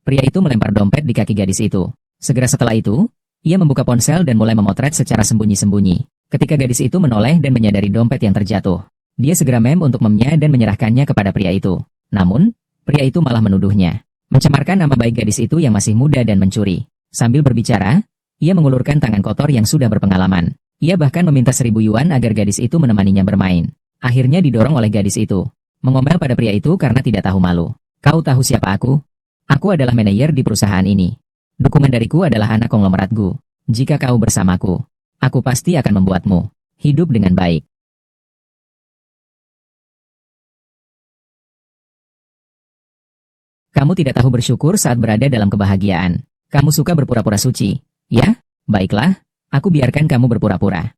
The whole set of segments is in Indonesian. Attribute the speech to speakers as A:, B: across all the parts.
A: Pria itu melempar dompet di kaki gadis itu. Segera setelah itu, ia membuka ponsel dan mulai memotret secara sembunyi-sembunyi. Ketika gadis itu menoleh dan menyadari dompet yang terjatuh, dia segera untuk memnya dan menyerahkannya kepada pria itu. Namun, pria itu malah menuduhnya mencemarkan nama baik gadis itu yang masih muda dan mencuri. Sambil berbicara, ia mengulurkan tangan kotor yang sudah berpengalaman. Ia bahkan meminta 1.000 yuan agar gadis itu menemaninya bermain. Akhirnya didorong oleh gadis itu, mengomel pada pria itu karena tidak tahu malu. Kau tahu siapa aku? Aku adalah manajer di perusahaan ini. Dokumen dariku adalah anak konglomeratku. Jika kau bersamaku, aku pasti akan membuatmu hidup dengan baik. Kamu tidak tahu bersyukur saat berada dalam kebahagiaan. Kamu suka berpura-pura suci. Ya, baiklah, aku biarkan kamu berpura-pura.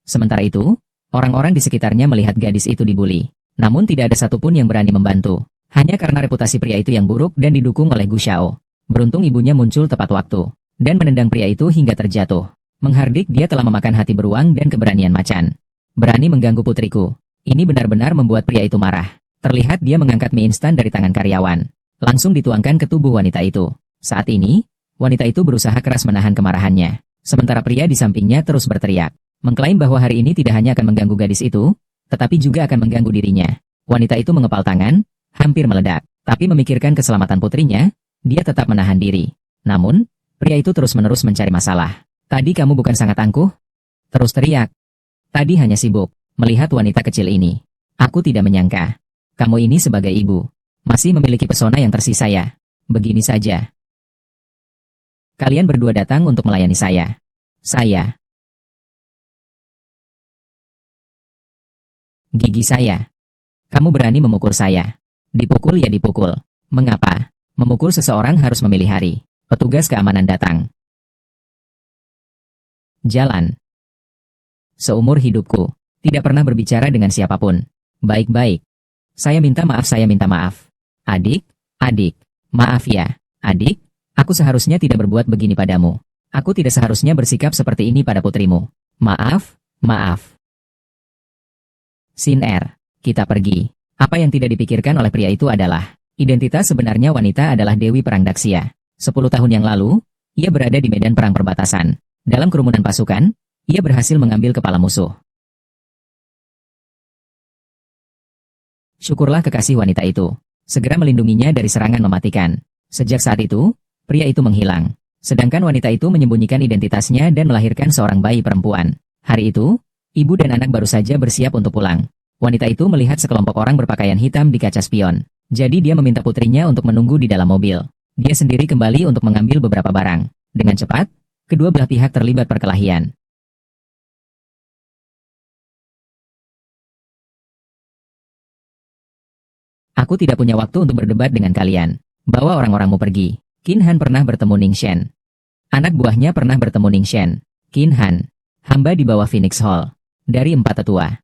A: Sementara itu, orang-orang di sekitarnya melihat gadis itu dibuli. Namun tidak ada satupun yang berani membantu. Hanya karena reputasi pria itu yang buruk dan didukung oleh Gu Xiao. Beruntung ibunya muncul tepat waktu, dan menendang pria itu hingga terjatuh. Menghardik dia telah memakan hati beruang dan keberanian macan. Berani mengganggu putriku. Ini benar-benar membuat pria itu marah. Terlihat dia mengangkat mie instan dari tangan karyawan. Langsung dituangkan ke tubuh wanita itu. Saat ini, wanita itu berusaha keras menahan kemarahannya. Sementara pria di sampingnya terus berteriak, mengklaim bahwa hari ini tidak hanya akan mengganggu gadis itu, tetapi juga akan mengganggu dirinya. Wanita itu mengepal tangan, hampir meledak. Tapi memikirkan keselamatan putrinya, dia tetap menahan diri. Namun, pria itu terus-menerus mencari masalah. Tadi kamu bukan sangat angkuh? Terus teriak. Tadi hanya sibuk melihat wanita kecil ini. Aku tidak menyangka. Kamu ini sebagai ibu masih memiliki pesona yang tersisa ya. Begini saja. Kalian berdua datang untuk melayani saya. Gigi saya. Kamu berani memukul saya. Dipukul ya dipukul. Mengapa? Memukul seseorang harus memilih hari. Petugas keamanan datang. Jalan. Seumur hidupku, tidak pernah berbicara dengan siapapun. Baik-baik. Saya minta maaf. Adik, maaf ya. Adik, aku seharusnya tidak berbuat begini padamu. Aku tidak seharusnya bersikap seperti ini pada putrimu. Maaf. Sin R, kita pergi. Apa yang tidak dipikirkan oleh pria itu adalah, identitas sebenarnya wanita adalah Dewi Perang Daksya. 10 tahun yang lalu, ia berada di medan perang perbatasan. Dalam kerumunan pasukan, ia berhasil mengambil kepala musuh. Syukurlah kekasih wanita itu segera melindunginya dari serangan mematikan. Sejak saat itu, pria itu menghilang. Sedangkan wanita itu menyembunyikan identitasnya dan melahirkan seorang bayi perempuan. Hari itu, ibu dan anak baru saja bersiap untuk pulang. Wanita itu melihat sekelompok orang berpakaian hitam di kaca spion. Jadi dia meminta putrinya untuk menunggu di dalam mobil. Dia sendiri kembali untuk mengambil beberapa barang. Dengan cepat, kedua belah pihak terlibat perkelahian. Aku tidak punya waktu untuk berdebat dengan kalian. Bawa orang-orangmu pergi. Qin Han pernah bertemu Ning Shen. Anak buahnya pernah bertemu Ning Shen. Qin Han, hamba di bawah Phoenix Hall. Dari 4 tetua.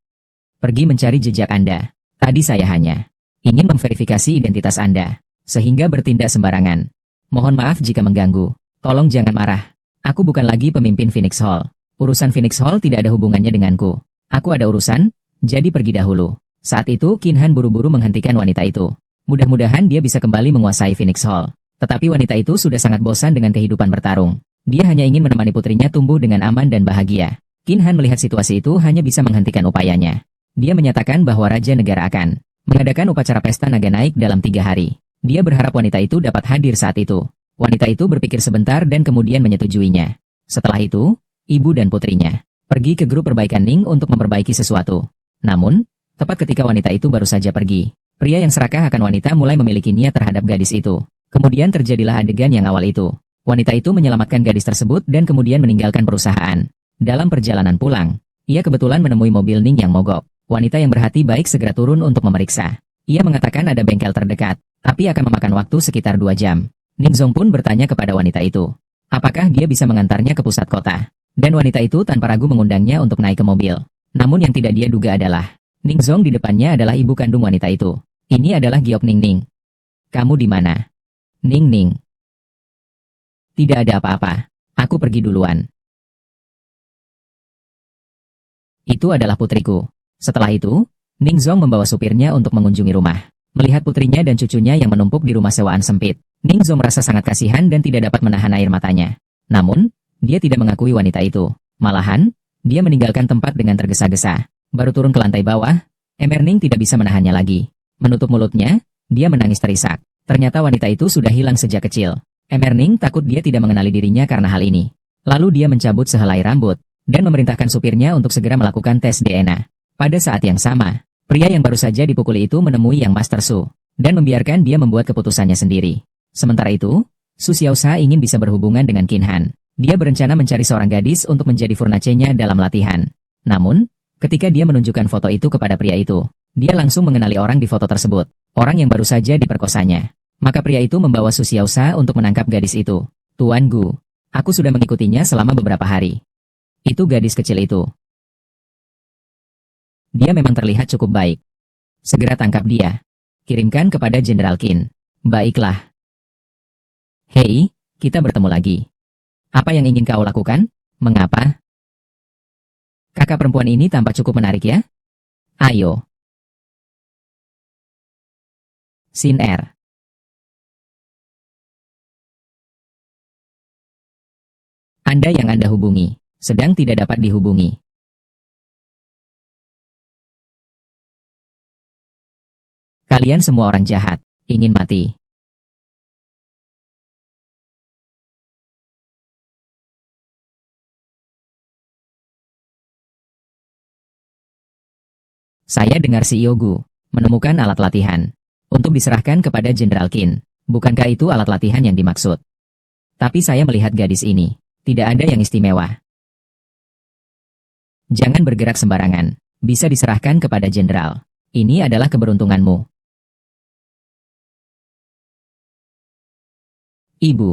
A: Pergi mencari jejak Anda. Tadi saya hanya ingin memverifikasi identitas Anda, sehingga bertindak sembarangan. Mohon maaf jika mengganggu. Tolong jangan marah. Aku bukan lagi pemimpin Phoenix Hall. Urusan Phoenix Hall tidak ada hubungannya denganku. Aku ada urusan, jadi pergi dahulu. Saat itu, Qin Han buru-buru menghentikan wanita itu. Mudah-mudahan dia bisa kembali menguasai Phoenix Hall. Tetapi wanita itu sudah sangat bosan dengan kehidupan bertarung. Dia hanya ingin menemani putrinya tumbuh dengan aman dan bahagia. Qin Han melihat situasi itu hanya bisa menghentikan upayanya. Dia menyatakan bahwa Raja Negara akan mengadakan upacara pesta naga naik dalam 3 hari. Dia berharap wanita itu dapat hadir saat itu. Wanita itu berpikir sebentar dan kemudian menyetujuinya. Setelah itu, ibu dan putrinya pergi ke grup perbaikan Ning untuk memperbaiki sesuatu. Namun, tepat ketika wanita itu baru saja pergi, pria yang serakah akan wanita mulai memiliki niat terhadap gadis itu. Kemudian terjadilah adegan yang awal itu. Wanita itu menyelamatkan gadis tersebut dan kemudian meninggalkan perusahaan. Dalam perjalanan pulang, ia kebetulan menemui mobil Ning yang mogok. Wanita yang berhati baik segera turun untuk memeriksa. Ia mengatakan ada bengkel terdekat, tapi akan memakan waktu sekitar 2 jam. Ning Zong pun bertanya kepada wanita itu, apakah dia bisa mengantarnya ke pusat kota. Dan wanita itu tanpa ragu mengundangnya untuk naik ke mobil. Namun yang tidak dia duga adalah, Ning Zong di depannya adalah ibu kandung wanita itu. Ini adalah Giok Ning Ning. Kamu di mana? Ning Ning. Tidak ada apa-apa. Aku pergi duluan. Itu adalah putriku. Setelah itu, Ning Zong membawa supirnya untuk mengunjungi rumah. Melihat putrinya dan cucunya yang menumpuk di rumah sewaan sempit, Ningzo merasa sangat kasihan dan tidak dapat menahan air matanya. Namun, dia tidak mengakui wanita itu. Malahan, dia meninggalkan tempat dengan tergesa-gesa. Baru turun ke lantai bawah, Emerning tidak bisa menahannya lagi. Menutup mulutnya, dia menangis terisak. Ternyata wanita itu sudah hilang sejak kecil. Emerning takut dia tidak mengenali dirinya karena hal ini. Lalu dia mencabut sehelai rambut, dan memerintahkan supirnya untuk segera melakukan tes DNA. Pada saat yang sama, pria yang baru saja dipukuli itu menemui Yang Master Su, dan membiarkan dia membuat keputusannya sendiri. Sementara itu, Su Xiaosha ingin bisa berhubungan dengan Qin Han. Dia berencana mencari seorang gadis untuk menjadi furnace-nya dalam latihan. Namun, ketika dia menunjukkan foto itu kepada pria itu, dia langsung mengenali orang di foto tersebut, orang yang baru saja diperkosanya. Maka pria itu membawa Su Xiaosha untuk menangkap gadis itu. Tuan Gu, aku sudah mengikutinya selama beberapa hari. Itu gadis kecil itu. Dia memang terlihat cukup baik. Segera tangkap dia. Kirimkan kepada Jenderal Qin. Baiklah. Hei, kita bertemu lagi. Apa yang ingin kau lakukan? Mengapa? Kakak perempuan ini tampak cukup menarik ya? Ayo. Sin R. Anda yang Anda hubungi, sedang tidak dapat dihubungi. Kalian semua orang jahat, ingin mati. Saya dengar CEO Gu menemukan alat latihan untuk diserahkan kepada Jenderal Qin. Bukankah itu alat latihan yang dimaksud? Tapi saya melihat gadis ini. Tidak ada yang istimewa. Jangan bergerak sembarangan. Bisa diserahkan kepada Jenderal. Ini adalah keberuntunganmu. Ibu.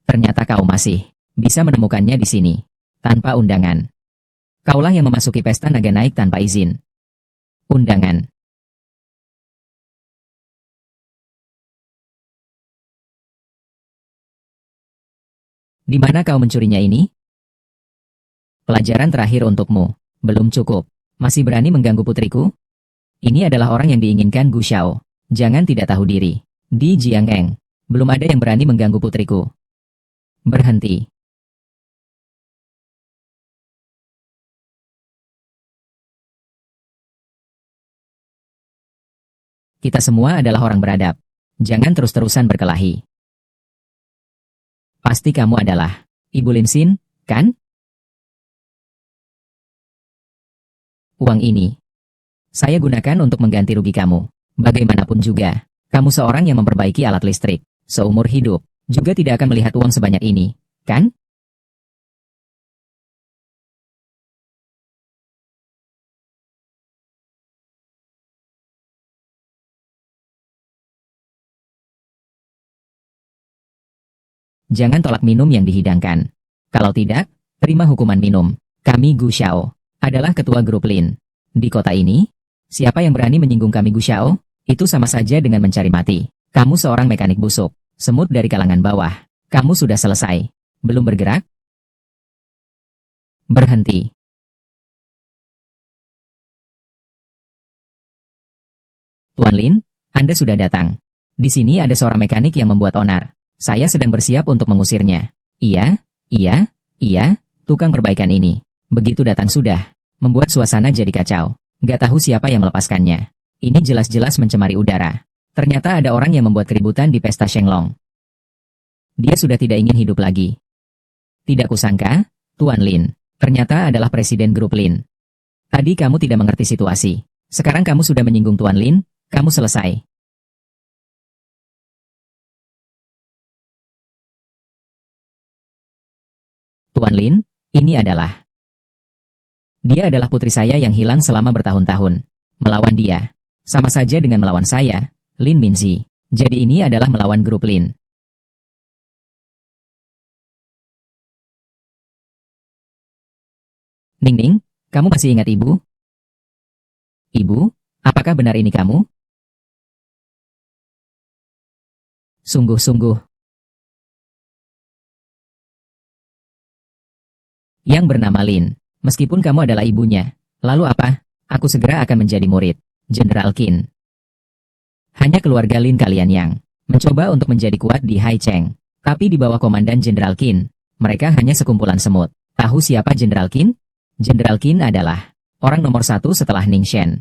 A: Ternyata kau masih bisa menemukannya di sini, tanpa undangan. Kaulah yang memasuki pesta naga naik tanpa izin. Undangan. Di mana kau mencurinya ini? Pelajaran terakhir untukmu. Belum cukup. Masih berani mengganggu putriku? Ini adalah orang yang diinginkan Gu Xiao. Jangan tidak tahu diri. Di Jiangeng, belum ada yang berani mengganggu putriku. Berhenti. Kita semua adalah orang beradab. Jangan terus-terusan berkelahi. Pasti kamu adalah Ibu Lin Xin, kan? Uang ini saya gunakan untuk mengganti rugi kamu. Bagaimanapun juga, kamu seorang yang memperbaiki alat listrik. Seumur hidup, juga tidak akan melihat uang sebanyak ini, kan? Jangan tolak minum yang dihidangkan. Kalau tidak, terima hukuman minum. Kami Gu Xiao adalah ketua grup Lin. Di kota ini, siapa yang berani menyinggung kami Gu Xiao, itu sama saja dengan mencari mati. Kamu seorang mekanik busuk, semut dari kalangan bawah. Kamu sudah selesai. Belum bergerak? Berhenti. Tuan Lin, Anda sudah datang. Di sini ada seorang mekanik yang membuat onar. Saya sedang bersiap untuk mengusirnya. Iya, tukang perbaikan ini. Begitu datang sudah, membuat suasana jadi kacau. Gak tahu siapa yang melepaskannya. Ini jelas-jelas mencemari udara. Ternyata ada orang yang membuat keributan di pesta Shenglong. Dia sudah tidak ingin hidup lagi. Tidak kusangka, Tuan Lin, ternyata adalah presiden grup Lin. Tadi kamu tidak mengerti situasi. Sekarang kamu sudah menyinggung Tuan Lin, kamu selesai. Tuan Lin, ini adalah... Dia adalah putri saya yang hilang selama bertahun-tahun. Melawan dia, sama saja dengan melawan saya, Lin Minzi. Jadi ini adalah melawan grup Lin. Ning, kamu masih ingat ibu? Ibu, apakah benar ini kamu? Sungguh-sungguh. Yang bernama Lin. Meskipun kamu adalah ibunya. Lalu apa? Aku segera akan menjadi murid. Jenderal Qin. Hanya keluarga Lin kalian yang mencoba untuk menjadi kuat di Hai Cheng. Tapi di bawah komandan Jenderal Qin, mereka hanya sekumpulan semut. Tahu siapa Jenderal Qin? Jenderal Qin adalah orang nomor satu setelah Ning Shen.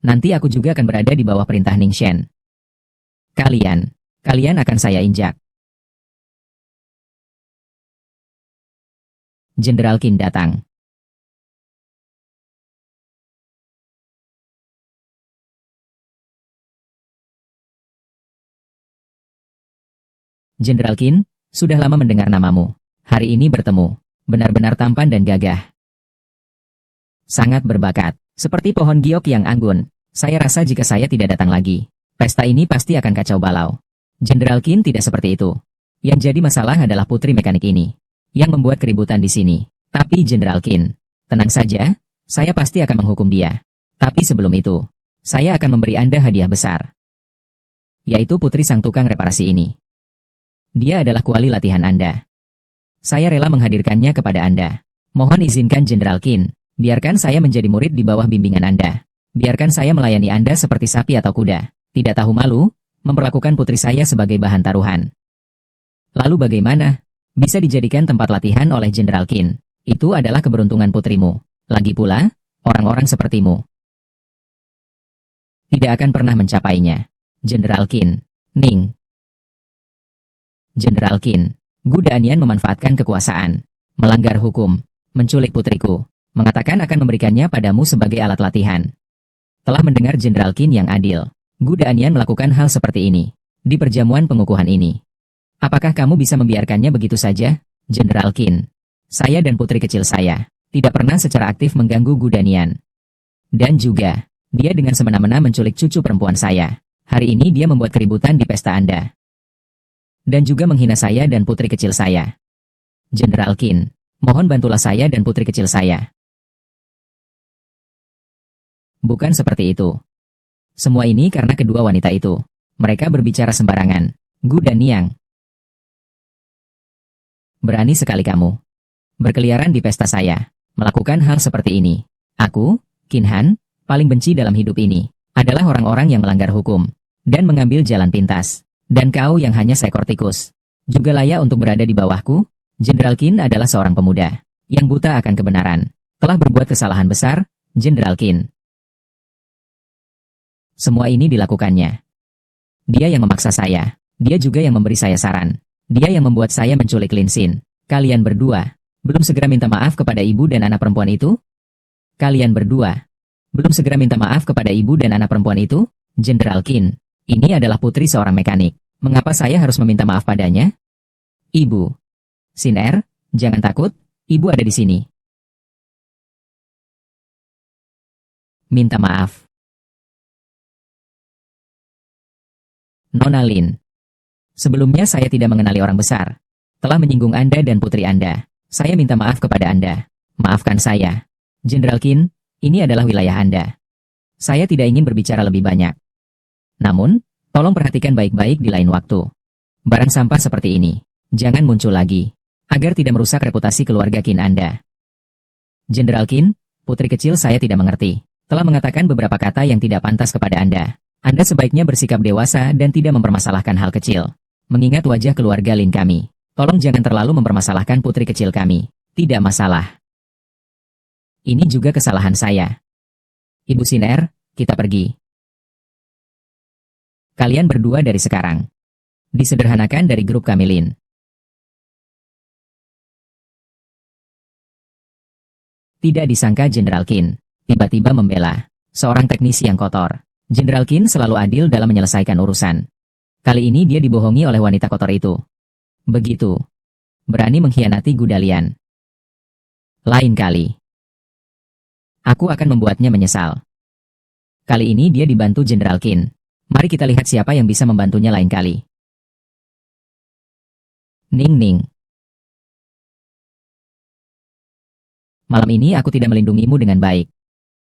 A: Nanti aku juga akan berada di bawah perintah Ning Shen. Kalian akan saya injak. Jenderal Qin datang. Jenderal Qin, sudah lama mendengar namamu. Hari ini bertemu. Benar-benar tampan dan gagah. Sangat berbakat. Seperti pohon giok yang anggun. Saya rasa jika saya tidak datang lagi, pesta ini pasti akan kacau balau. Jenderal Qin tidak seperti itu. Yang jadi masalah adalah putri mekanik ini, yang membuat keributan di sini. Tapi Jenderal Qin, tenang saja, saya pasti akan menghukum dia. Tapi sebelum itu, saya akan memberi Anda hadiah besar. Yaitu putri sang tukang reparasi ini. Dia adalah kuali latihan Anda. Saya rela menghadirkannya kepada Anda. Mohon izinkan Jenderal Qin, biarkan saya menjadi murid di bawah bimbingan Anda. Biarkan saya melayani Anda seperti sapi atau kuda. Tidak tahu malu, memperlakukan putri saya sebagai bahan taruhan. Lalu bagaimana? Bisa dijadikan tempat latihan oleh Jenderal Qin. Itu adalah keberuntungan putrimu. Lagi pula, orang-orang sepertimu tidak akan pernah mencapainya. Jenderal Qin. Ning. Jenderal Qin. Gu Danian memanfaatkan kekuasaan, melanggar hukum, menculik putriku, mengatakan akan memberikannya padamu sebagai alat latihan. Telah mendengar Jenderal Qin yang adil, Gu Danian melakukan hal seperti ini di perjamuan pengukuhan ini. Apakah kamu bisa membiarkannya begitu saja, Jenderal Qin? Saya dan putri kecil saya tidak pernah secara aktif mengganggu Gu Danian. Dan juga, dia dengan semena-mena menculik cucu perempuan saya. Hari ini dia membuat keributan di pesta Anda. Dan juga menghina saya dan putri kecil saya. Jenderal Qin, mohon bantulah saya dan putri kecil saya. Bukan seperti itu. Semua ini karena kedua wanita itu. Mereka berbicara sembarangan. Gu dan Niang. Berani sekali kamu berkeliaran di pesta saya, melakukan hal seperti ini. Aku, Qin Han, paling benci dalam hidup ini adalah orang-orang yang melanggar hukum dan mengambil jalan pintas. Dan kau yang hanya seekor tikus, juga layak untuk berada di bawahku? Jenderal Qin adalah seorang pemuda yang buta akan kebenaran. Telah berbuat kesalahan besar, Jenderal Qin. Semua ini dilakukannya. Dia yang memaksa saya. Dia juga yang memberi saya saran. Dia yang membuat saya menculik Lin Xin. Kalian berdua belum segera minta maaf kepada ibu dan anak perempuan itu? Kalian berdua belum segera minta maaf kepada ibu dan anak perempuan itu? Jenderal Qin. Ini adalah putri seorang mekanik. Mengapa saya harus meminta maaf padanya? Ibu. Xin Er, jangan takut, ibu ada di sini. Minta maaf. Nona Lin. Sebelumnya saya tidak mengenali orang besar. Telah menyinggung Anda dan putri Anda. Saya minta maaf kepada Anda. Maafkan saya. Jenderal Qin, ini adalah wilayah Anda. Saya tidak ingin berbicara lebih banyak. Namun, tolong perhatikan baik-baik di lain waktu. Barang sampah seperti ini, jangan muncul lagi, agar tidak merusak reputasi keluarga Qin Anda. Jenderal Qin, putri kecil saya tidak mengerti, telah mengatakan beberapa kata yang tidak pantas kepada Anda. Anda sebaiknya bersikap dewasa dan tidak mempermasalahkan hal kecil. Mengingat wajah keluarga Lin kami, tolong jangan terlalu mempermasalahkan putri kecil kami. Tidak masalah. Ini juga kesalahan saya. Ibu Xin Er, kita pergi. Kalian berdua dari sekarang disederhanakan dari grup kami Lin. Tidak disangka Jenderal Qin tiba-tiba membela seorang teknisi yang kotor. Jenderal Qin selalu adil dalam menyelesaikan urusan. Kali ini dia dibohongi oleh wanita kotor itu. Begitu. Berani mengkhianati Gu Dalian. Lain kali aku akan membuatnya menyesal. Kali ini dia dibantu Jenderal Qin. Mari kita lihat siapa yang bisa membantunya lain kali. Ning Ning. Malam ini aku tidak melindungimu dengan baik.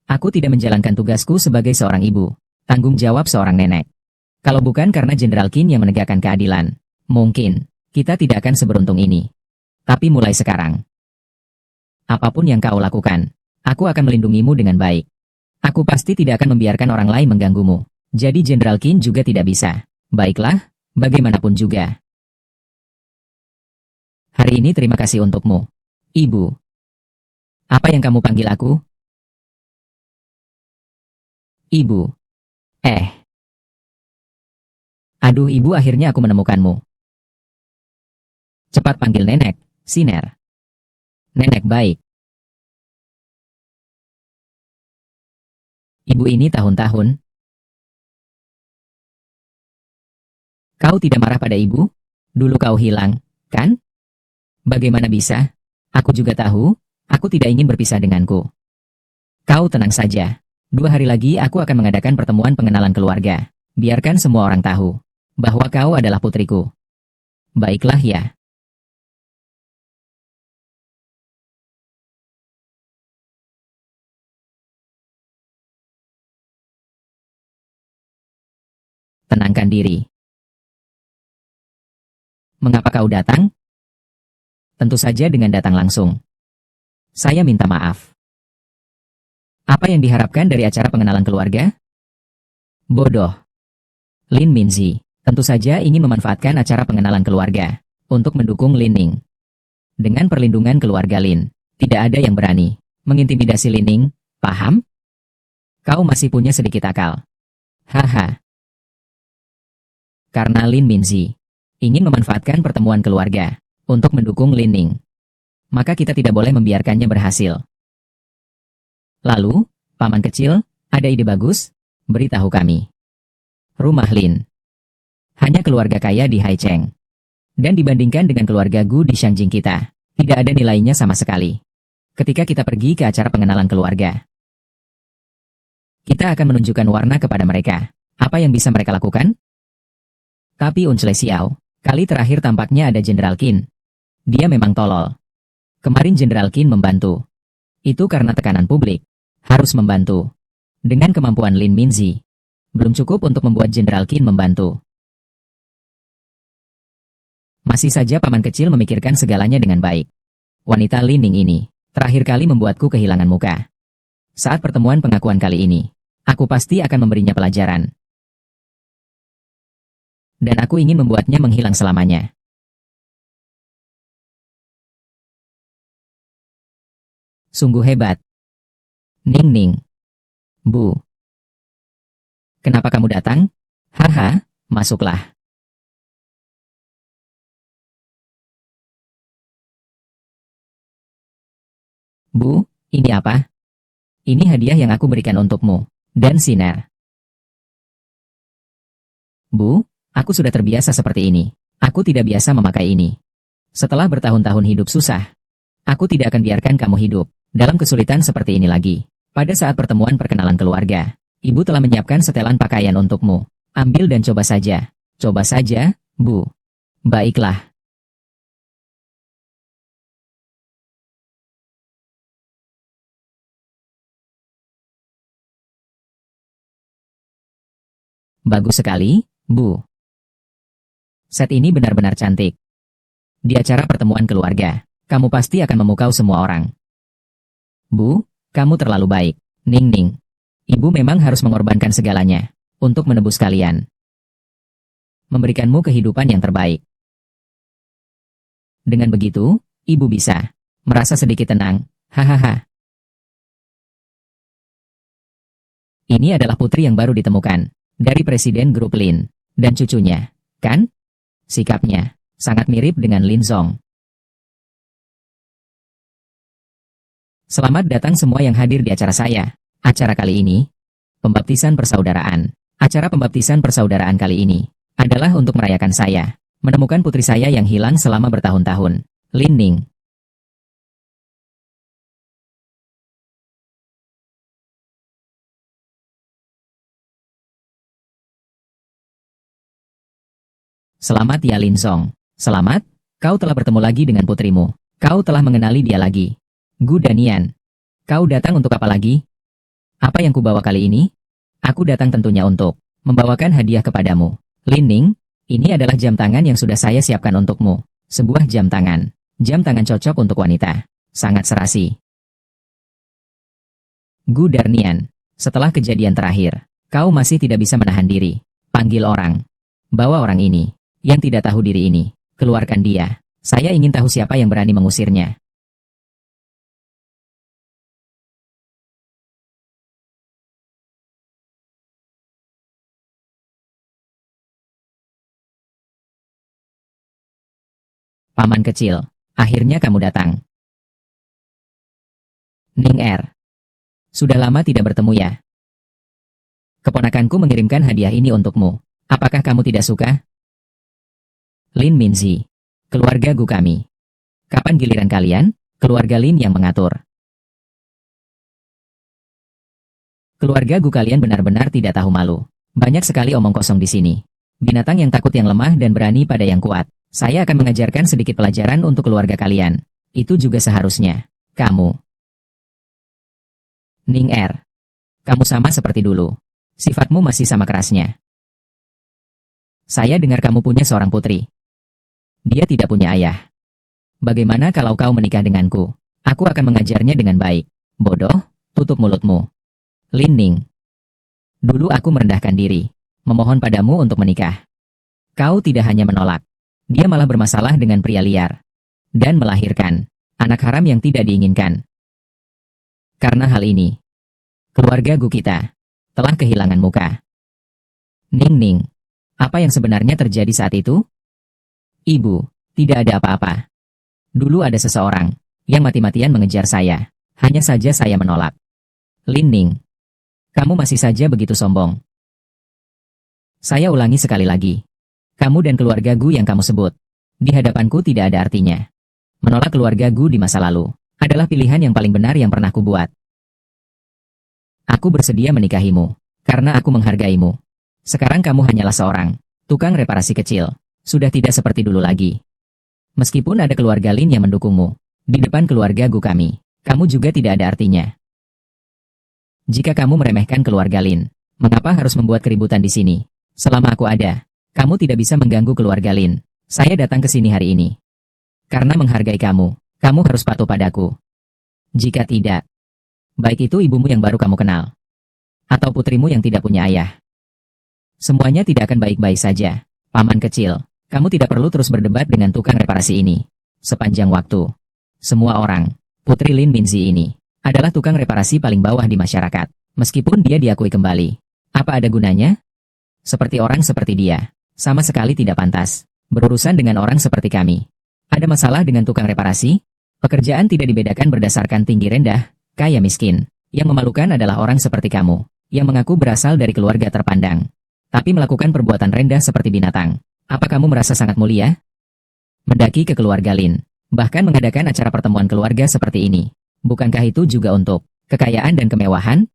A: Aku tidak menjalankan tugasku sebagai seorang ibu. Tanggung jawab seorang nenek. Kalau bukan karena Jenderal Qin yang menegakkan keadilan, mungkin kita tidak akan seberuntung ini. Tapi mulai sekarang, apapun yang kau lakukan, aku akan melindungimu dengan baik. Aku pasti tidak akan membiarkan orang lain mengganggumu. Jadi Jenderal Qin juga tidak bisa. Baiklah, bagaimanapun juga. Hari ini terima kasih untukmu. Ibu. Apa yang kamu panggil aku? Ibu. Aduh ibu, akhirnya aku menemukanmu. Cepat panggil nenek, Siner. Nenek baik. Ibu ini tahun-tahun. Kau tidak marah pada ibu? Dulu kau hilang, kan? Bagaimana bisa? Aku juga tahu, aku tidak ingin berpisah denganku. Kau tenang saja. 2 hari lagi aku akan mengadakan pertemuan pengenalan keluarga. Biarkan semua orang tahu bahwa kau adalah putriku. Baiklah ya. Tenangkan diri. Mengapa kau datang? Tentu saja dengan datang langsung. Saya minta maaf. Apa yang diharapkan dari acara pengenalan keluarga? Bodoh. Lin Minzi tentu saja ingin memanfaatkan acara pengenalan keluarga untuk mendukung Lin Ning. Dengan perlindungan keluarga Lin, tidak ada yang berani mengintimidasi Lin Ning, paham? Kau masih punya sedikit akal. Haha. Karena Lin Minzi ingin memanfaatkan pertemuan keluarga untuk mendukung Lin Ning, maka kita tidak boleh membiarkannya berhasil. Lalu, paman kecil, ada ide bagus? Beritahu kami. Rumah Lin. Hanya keluarga kaya di Haicheng. Dan dibandingkan dengan keluarga Gu di Shangjing kita, tidak ada nilainya sama sekali. Ketika kita pergi ke acara pengenalan keluarga, kita akan menunjukkan warna kepada mereka. Apa yang bisa mereka lakukan? Tapi Unchle Xiao, kali terakhir tampaknya ada Jenderal Qin. Dia memang tolol. Kemarin Jenderal Qin membantu. Itu karena tekanan publik. Harus membantu. Dengan kemampuan Lin Minzi, belum cukup untuk membuat Jenderal Qin membantu. Masih saja paman kecil memikirkan segalanya dengan baik. Wanita Lin Ning ini, terakhir kali membuatku kehilangan muka. Saat pertemuan pengakuan kali ini, aku pasti akan memberinya pelajaran. Dan aku ingin membuatnya menghilang selamanya. Sungguh hebat. Ning Ning. Bu. Kenapa kamu datang? Haha, masuklah. Bu, ini apa? Ini hadiah yang aku berikan untukmu. Dan Siner. Bu, aku sudah terbiasa seperti ini. Aku tidak biasa memakai ini. Setelah bertahun-tahun hidup susah, aku tidak akan biarkan kamu hidup dalam kesulitan seperti ini lagi. Pada saat pertemuan perkenalan keluarga, ibu telah menyiapkan setelan pakaian untukmu. Ambil dan coba saja. Coba saja, Bu. Baiklah. Bagus sekali, Bu. Set ini benar-benar cantik. Di acara pertemuan keluarga, kamu pasti akan memukau semua orang. Bu, kamu terlalu baik. Ning Ning. Ibu memang harus mengorbankan segalanya untuk menebus kalian. Memberikanmu kehidupan yang terbaik. Dengan begitu, ibu bisa merasa sedikit tenang. Hahaha. Ini adalah putri yang baru ditemukan dari Presiden Grup Lin dan cucunya, kan? Sikapnya sangat mirip dengan Lin Zong. Selamat datang semua yang hadir di acara saya. Acara kali ini, pembaptisan persaudaraan. Acara pembaptisan persaudaraan kali ini adalah untuk merayakan saya menemukan putri saya yang hilang selama bertahun-tahun, Lin Ning. Selamat ya Lin Zong. Selamat, kau telah bertemu lagi dengan putrimu. Kau telah mengenali dia lagi. Gu Danian. Kau datang untuk apa lagi? Apa yang kubawa kali ini? Aku datang tentunya untuk membawakan hadiah kepadamu. Lin Ning, ini adalah jam tangan yang sudah saya siapkan untukmu. Sebuah jam tangan. Jam tangan cocok untuk wanita. Sangat serasi. Gu Darnian. Setelah kejadian terakhir, kau masih tidak bisa menahan diri. Panggil orang. Bawa orang ini, yang tidak tahu diri ini. Keluarkan dia. Saya ingin tahu siapa yang berani mengusirnya. Paman kecil, akhirnya kamu datang. Ning Er. Sudah lama tidak bertemu ya. Keponakanku mengirimkan hadiah ini untukmu. Apakah kamu tidak suka? Lin Minzi. Keluarga Gu kami. Kapan giliran kalian? Keluarga Lin yang mengatur. Keluarga Gu kalian benar-benar tidak tahu malu. Banyak sekali omong kosong di sini. Binatang yang takut yang lemah dan berani pada yang kuat. Saya akan mengajarkan sedikit pelajaran untuk keluarga kalian. Itu juga seharusnya. Kamu. Ning Er. Kamu sama seperti dulu. Sifatmu masih sama kerasnya. Saya dengar kamu punya seorang putri. Dia tidak punya ayah. Bagaimana kalau kau menikah denganku? Aku akan mengajarnya dengan baik. Bodoh, tutup mulutmu. Lin Ning. Dulu aku merendahkan diri. Memohon padamu untuk menikah. Kau tidak hanya menolak. Dia malah bermasalah dengan pria liar. Dan melahirkan anak haram yang tidak diinginkan. Karena hal ini, keluarga Gu kita telah kehilangan muka. Ning Ning. Apa yang sebenarnya terjadi saat itu? Ibu, tidak ada apa-apa. Dulu ada seseorang yang mati-matian mengejar saya. Hanya saja saya menolak. Lin Ning. Kamu masih saja begitu sombong. Saya ulangi sekali lagi. Kamu dan keluarga Gu yang kamu sebut, di hadapanku tidak ada artinya. Menolak keluarga Gu di masa lalu adalah pilihan yang paling benar yang pernah kubuat. Aku bersedia menikahimu, karena aku menghargaimu. Sekarang kamu hanyalah seorang tukang reparasi kecil, sudah tidak seperti dulu lagi. Meskipun ada keluarga Lin yang mendukungmu, di depan keluarga Gu kami, kamu juga tidak ada artinya. Jika kamu meremehkan keluarga Lin, mengapa harus membuat keributan di sini? Selama aku ada, kamu tidak bisa mengganggu keluarga Lin. Saya datang ke sini hari ini karena menghargai kamu. Kamu harus patuh padaku. Jika tidak, baik itu ibumu yang baru kamu kenal, atau putrimu yang tidak punya ayah, semuanya tidak akan baik-baik saja. Paman kecil, kamu tidak perlu terus berdebat dengan tukang reparasi ini. Sepanjang waktu, semua orang, Putri Lin Minzi ini, adalah tukang reparasi paling bawah di masyarakat. Meskipun dia diakui kembali, apa ada gunanya? Seperti orang seperti dia, sama sekali tidak pantas berurusan dengan orang seperti kami. Ada masalah dengan tukang reparasi? Pekerjaan tidak dibedakan berdasarkan tinggi rendah, kaya miskin. Yang memalukan adalah orang seperti kamu, yang mengaku berasal dari keluarga terpandang, tapi melakukan perbuatan rendah seperti binatang. Apa kamu merasa sangat mulia? Mendaki ke keluarga Lin, bahkan mengadakan acara pertemuan keluarga seperti ini. Bukankah itu juga untuk kekayaan dan kemewahan?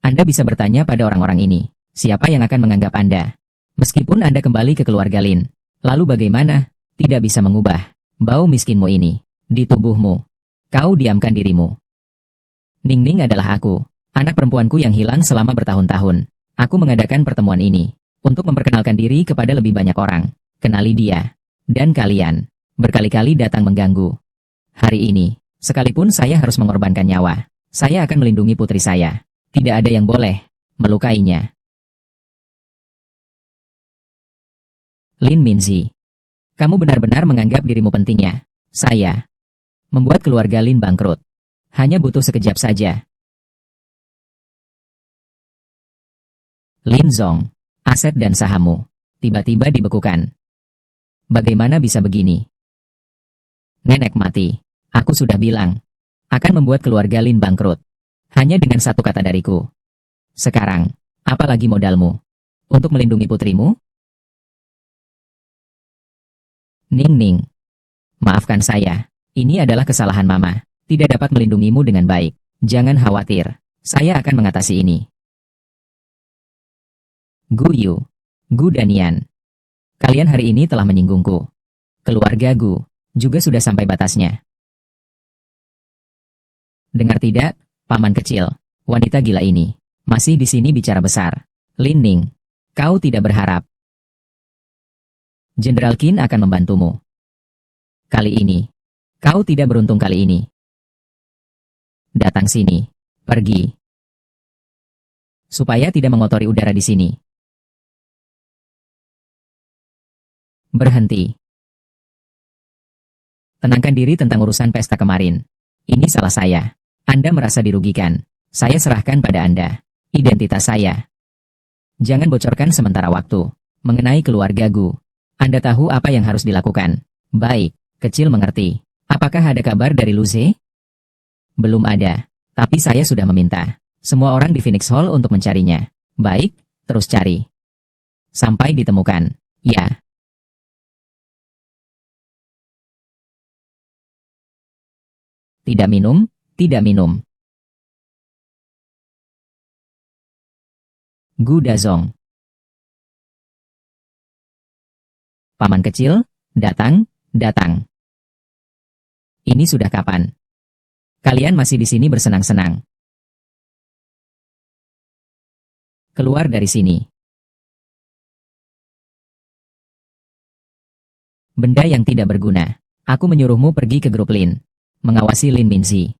A: Anda bisa bertanya pada orang-orang ini, siapa yang akan menganggap Anda? Meskipun Anda kembali ke keluarga Lin, lalu bagaimana? Tidak bisa mengubah bau miskinmu ini di tubuhmu. Kau diamkan dirimu. Ning Ning adalah aku, anak perempuanku yang hilang selama bertahun-tahun. Aku mengadakan pertemuan ini untuk memperkenalkan diri kepada lebih banyak orang. Kenali dia. Dan kalian berkali-kali datang mengganggu. Hari ini, sekalipun saya harus mengorbankan nyawa, saya akan melindungi putri saya. Tidak ada yang boleh melukainya. Lin Minzi. Kamu benar-benar menganggap dirimu penting ya? Saya membuat keluarga Lin bangkrut. Hanya butuh sekejap saja. Lin Zong, aset dan sahammu tiba-tiba dibekukan. Bagaimana bisa begini? Nenek mati. Aku sudah bilang, akan membuat keluarga Lin bangkrut. Hanya dengan satu kata dariku. Sekarang, apalagi modalmu? Untuk melindungi putrimu? Ning Ning. Maafkan saya. Ini adalah kesalahan Mama. Tidak dapat melindungimu dengan baik. Jangan khawatir. Saya akan mengatasi ini. Gu Yu. Gu Danian. Kalian hari ini telah menyinggungku. Keluarga Gu juga sudah sampai batasnya. Dengar tidak, paman kecil, wanita gila ini masih di sini bicara besar. Lin Ning, kau tidak berharap Jenderal Qin akan membantumu. Kali ini, kau tidak beruntung kali ini. Datang sini, pergi. supaya tidak mengotori udara di sini. Berhenti. Tenangkan diri tentang urusan pesta kemarin. Ini salah saya. Anda merasa dirugikan. Saya serahkan pada Anda. Identitas saya. Jangan bocorkan sementara waktu. Mengenai keluarga Gu. Anda tahu apa yang harus dilakukan. Baik, kecil mengerti. Apakah ada kabar dari Luze? Belum ada. Tapi saya sudah meminta semua orang di Phoenix Hall untuk mencarinya. Baik, terus cari. Sampai ditemukan. Ya. Tidak minum, tidak minum. Gu Dazong. Paman kecil, datang, datang. Ini sudah kapan? Kalian masih di sini bersenang-senang. Keluar dari sini. Benda yang tidak berguna. Aku menyuruhmu pergi ke grup Lin. Mengawasi Lin Minzi.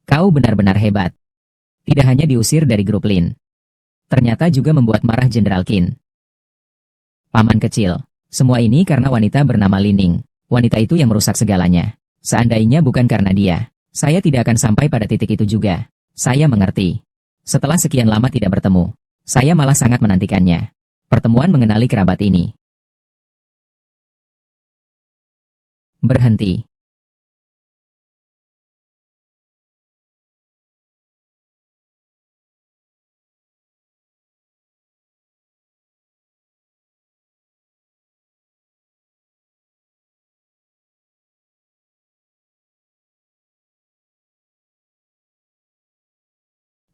A: Kau benar-benar hebat. Tidak hanya diusir dari grup Lin. Ternyata juga membuat marah Jenderal Qin. Paman kecil. Semua ini karena wanita bernama Lining. Wanita itu yang merusak segalanya. Seandainya bukan karena dia, saya tidak akan sampai pada titik itu juga. Saya mengerti. Setelah sekian lama tidak bertemu, saya malah sangat menantikannya. Pertemuan mengenali kerabat ini. Berhenti.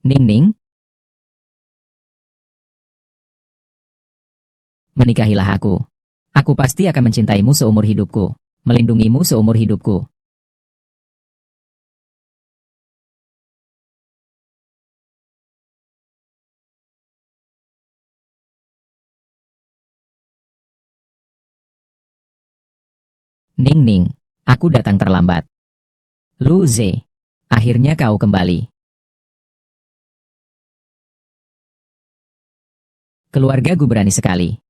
A: Ning-ning, menikahilah aku. Aku pasti akan mencintaimu seumur hidupku, melindungimu seumur hidupku. Ning-ning, aku datang terlambat. Lu Ze, akhirnya kau kembali. Keluarga Gu berani sekali.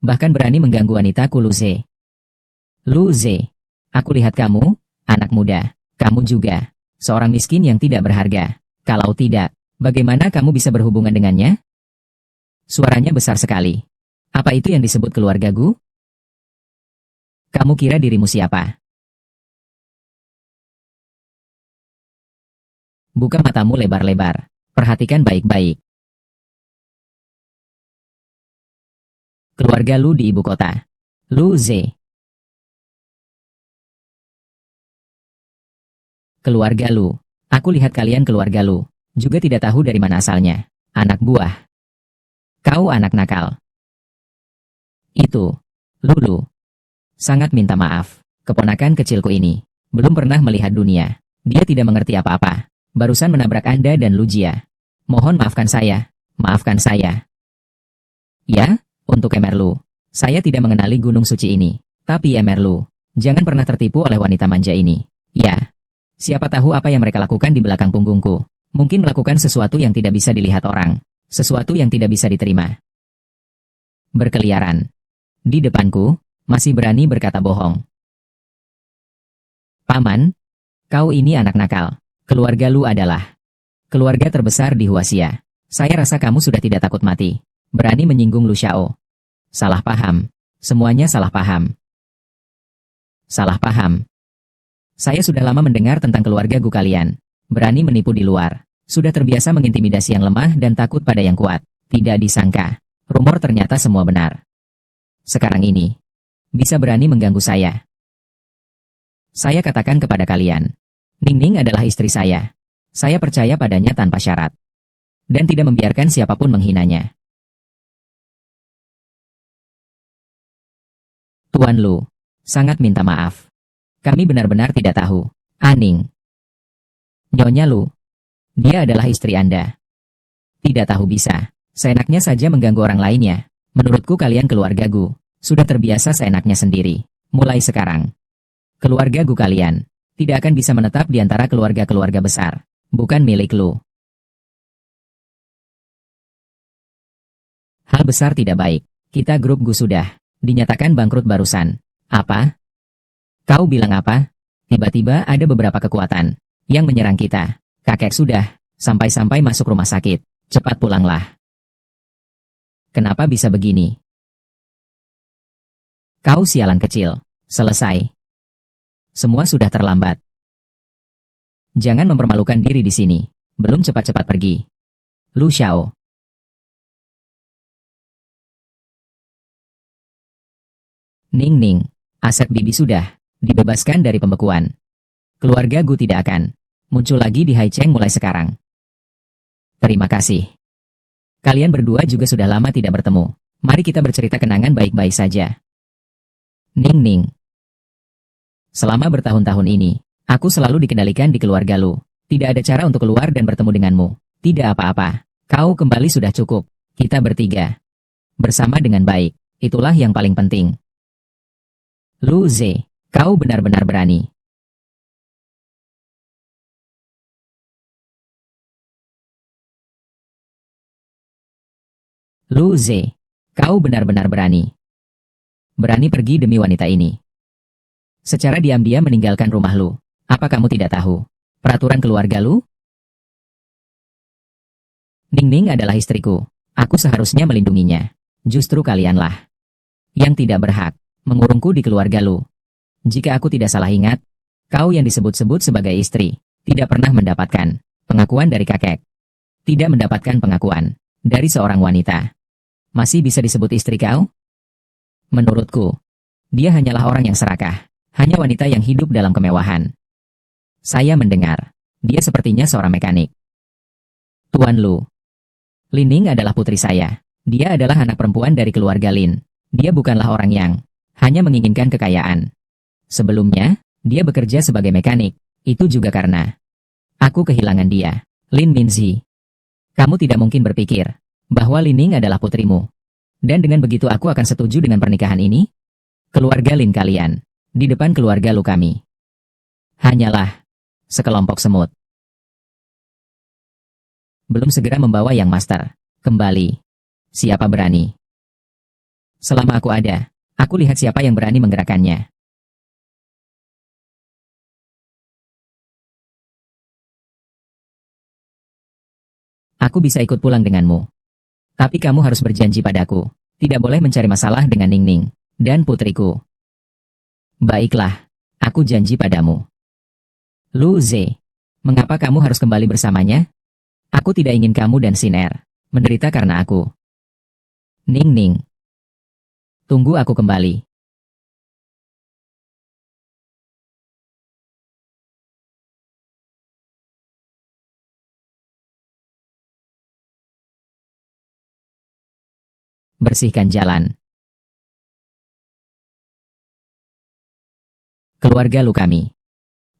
A: Bahkan berani mengganggu wanitaku Lu Ze. Lu Ze, aku lihat kamu, anak muda, kamu juga, seorang miskin yang tidak berharga. Kalau tidak, bagaimana kamu bisa berhubungan dengannya? Suaranya besar sekali. Apa itu yang disebut keluarga Gu? Kamu kira dirimu siapa? Buka matamu lebar-lebar. Perhatikan baik-baik. Keluarga Lu di ibu kota. Lu Ze. Keluarga Lu. Aku lihat kalian keluarga Lu. Juga tidak tahu dari mana asalnya. Anak buah. Kau anak nakal. Itu. Lulu. Sangat minta maaf. Keponakan kecilku ini. Belum pernah melihat dunia. Dia tidak mengerti apa-apa. Barusan menabrak Anda dan Lujia. Mohon maafkan saya. Maafkan saya. Ya? Untuk Emerlu, saya tidak mengenali gunung suci ini. Tapi Emerlu, jangan pernah tertipu oleh wanita manja ini. Ya, siapa tahu apa yang mereka lakukan di belakang punggungku. Mungkin melakukan sesuatu yang tidak bisa dilihat orang. Sesuatu yang tidak bisa diterima. Berkeliaran. Di depanku, masih berani berkata bohong. Paman, kau ini anak nakal. Keluarga Lu adalah keluarga terbesar di Huaxia. Saya rasa kamu sudah tidak takut mati. Berani menyinggung Lu Xiao. Salah paham. Semuanya salah paham. Salah paham. Saya sudah lama mendengar tentang keluarga Gu kalian. Berani menipu di luar. Sudah terbiasa mengintimidasi yang lemah dan takut pada yang kuat. Tidak disangka. Rumor ternyata semua benar. Sekarang ini. Bisa berani mengganggu saya. Saya katakan kepada kalian. Ning-ning adalah istri saya. Saya percaya padanya tanpa syarat. Dan tidak membiarkan siapapun menghinanya. Tuan Lu, sangat minta maaf. Kami benar-benar tidak tahu. Aning. Nyonya Lu, dia adalah istri Anda. Tidak tahu bisa. Seenaknya saja mengganggu orang lainnya. Menurutku kalian keluarga Gu. Sudah terbiasa seenaknya sendiri. Mulai sekarang. Keluarga Gu kalian. Tidak akan bisa menetap di antara keluarga-keluarga besar. Bukan milik Lu. Hal besar tidak baik. Kita grup Gu sudah dinyatakan bangkrut barusan. Apa? Kau bilang apa? Tiba-tiba ada beberapa kekuatan yang menyerang kita. Kakek sudah sampai-sampai masuk rumah sakit. Cepat pulanglah. Kenapa bisa begini? Kau sialan kecil. Selesai. Semua sudah terlambat. Jangan mempermalukan diri di sini. Belum cepat-cepat pergi. Lu Xiao. Ning Ning. Aset bibi sudah dibebaskan dari pembekuan. Keluarga Gu tidak akan muncul lagi di Haicheng mulai sekarang. Terima kasih. Kalian berdua juga sudah lama tidak bertemu. Mari kita bercerita kenangan baik-baik saja. Ning Ning. Selama bertahun-tahun ini, aku selalu dikendalikan di keluarga Lu. Tidak ada cara untuk keluar dan bertemu denganmu. Tidak apa-apa. Kau kembali sudah cukup. Kita bertiga. Bersama dengan baik. Itulah yang paling penting. Lu Ze, kau benar-benar berani. Lu Ze, kau benar-benar berani. Berani pergi demi wanita ini. Secara diam-diam meninggalkan rumah Lu. Apa kamu tidak tahu peraturan keluarga Lu? Ning Ning adalah istriku. Aku seharusnya melindunginya. Justru kalianlah yang tidak berhak mengurungku di keluarga Lu. Jika aku tidak salah ingat, kau yang disebut-sebut sebagai istri tidak pernah mendapatkan pengakuan dari kakek. Tidak mendapatkan pengakuan dari seorang wanita. Masih bisa disebut istri kau? Menurutku, dia hanyalah orang yang serakah. Hanya wanita yang hidup dalam kemewahan. Saya mendengar, dia sepertinya seorang mekanik. Tuan Lu. Lin Ning adalah putri saya. Dia adalah anak perempuan dari keluarga Lin. Dia bukanlah orang yang hanya menginginkan kekayaan. Sebelumnya, dia bekerja sebagai mekanik. Itu juga karena aku kehilangan dia. Lin Minzi. Kamu tidak mungkin berpikir bahwa Lin Ning adalah putrimu. Dan dengan begitu aku akan setuju dengan pernikahan ini? Keluarga Lin kalian. Di depan keluarga Lu kami. Hanyalah sekelompok semut. Belum segera membawa yang master kembali. Siapa berani? Selama aku ada, aku lihat siapa yang berani menggerakkannya. Aku bisa ikut pulang denganmu. Tapi kamu harus berjanji padaku. Tidak boleh mencari masalah dengan Ning Ning dan putriku. Baiklah, aku janji padamu. Lu Ze, mengapa kamu harus kembali bersamanya? Aku tidak ingin kamu dan Siner menderita karena aku. Ning Ning. Tunggu aku kembali. Bersihkan jalan. Keluarga Lu kami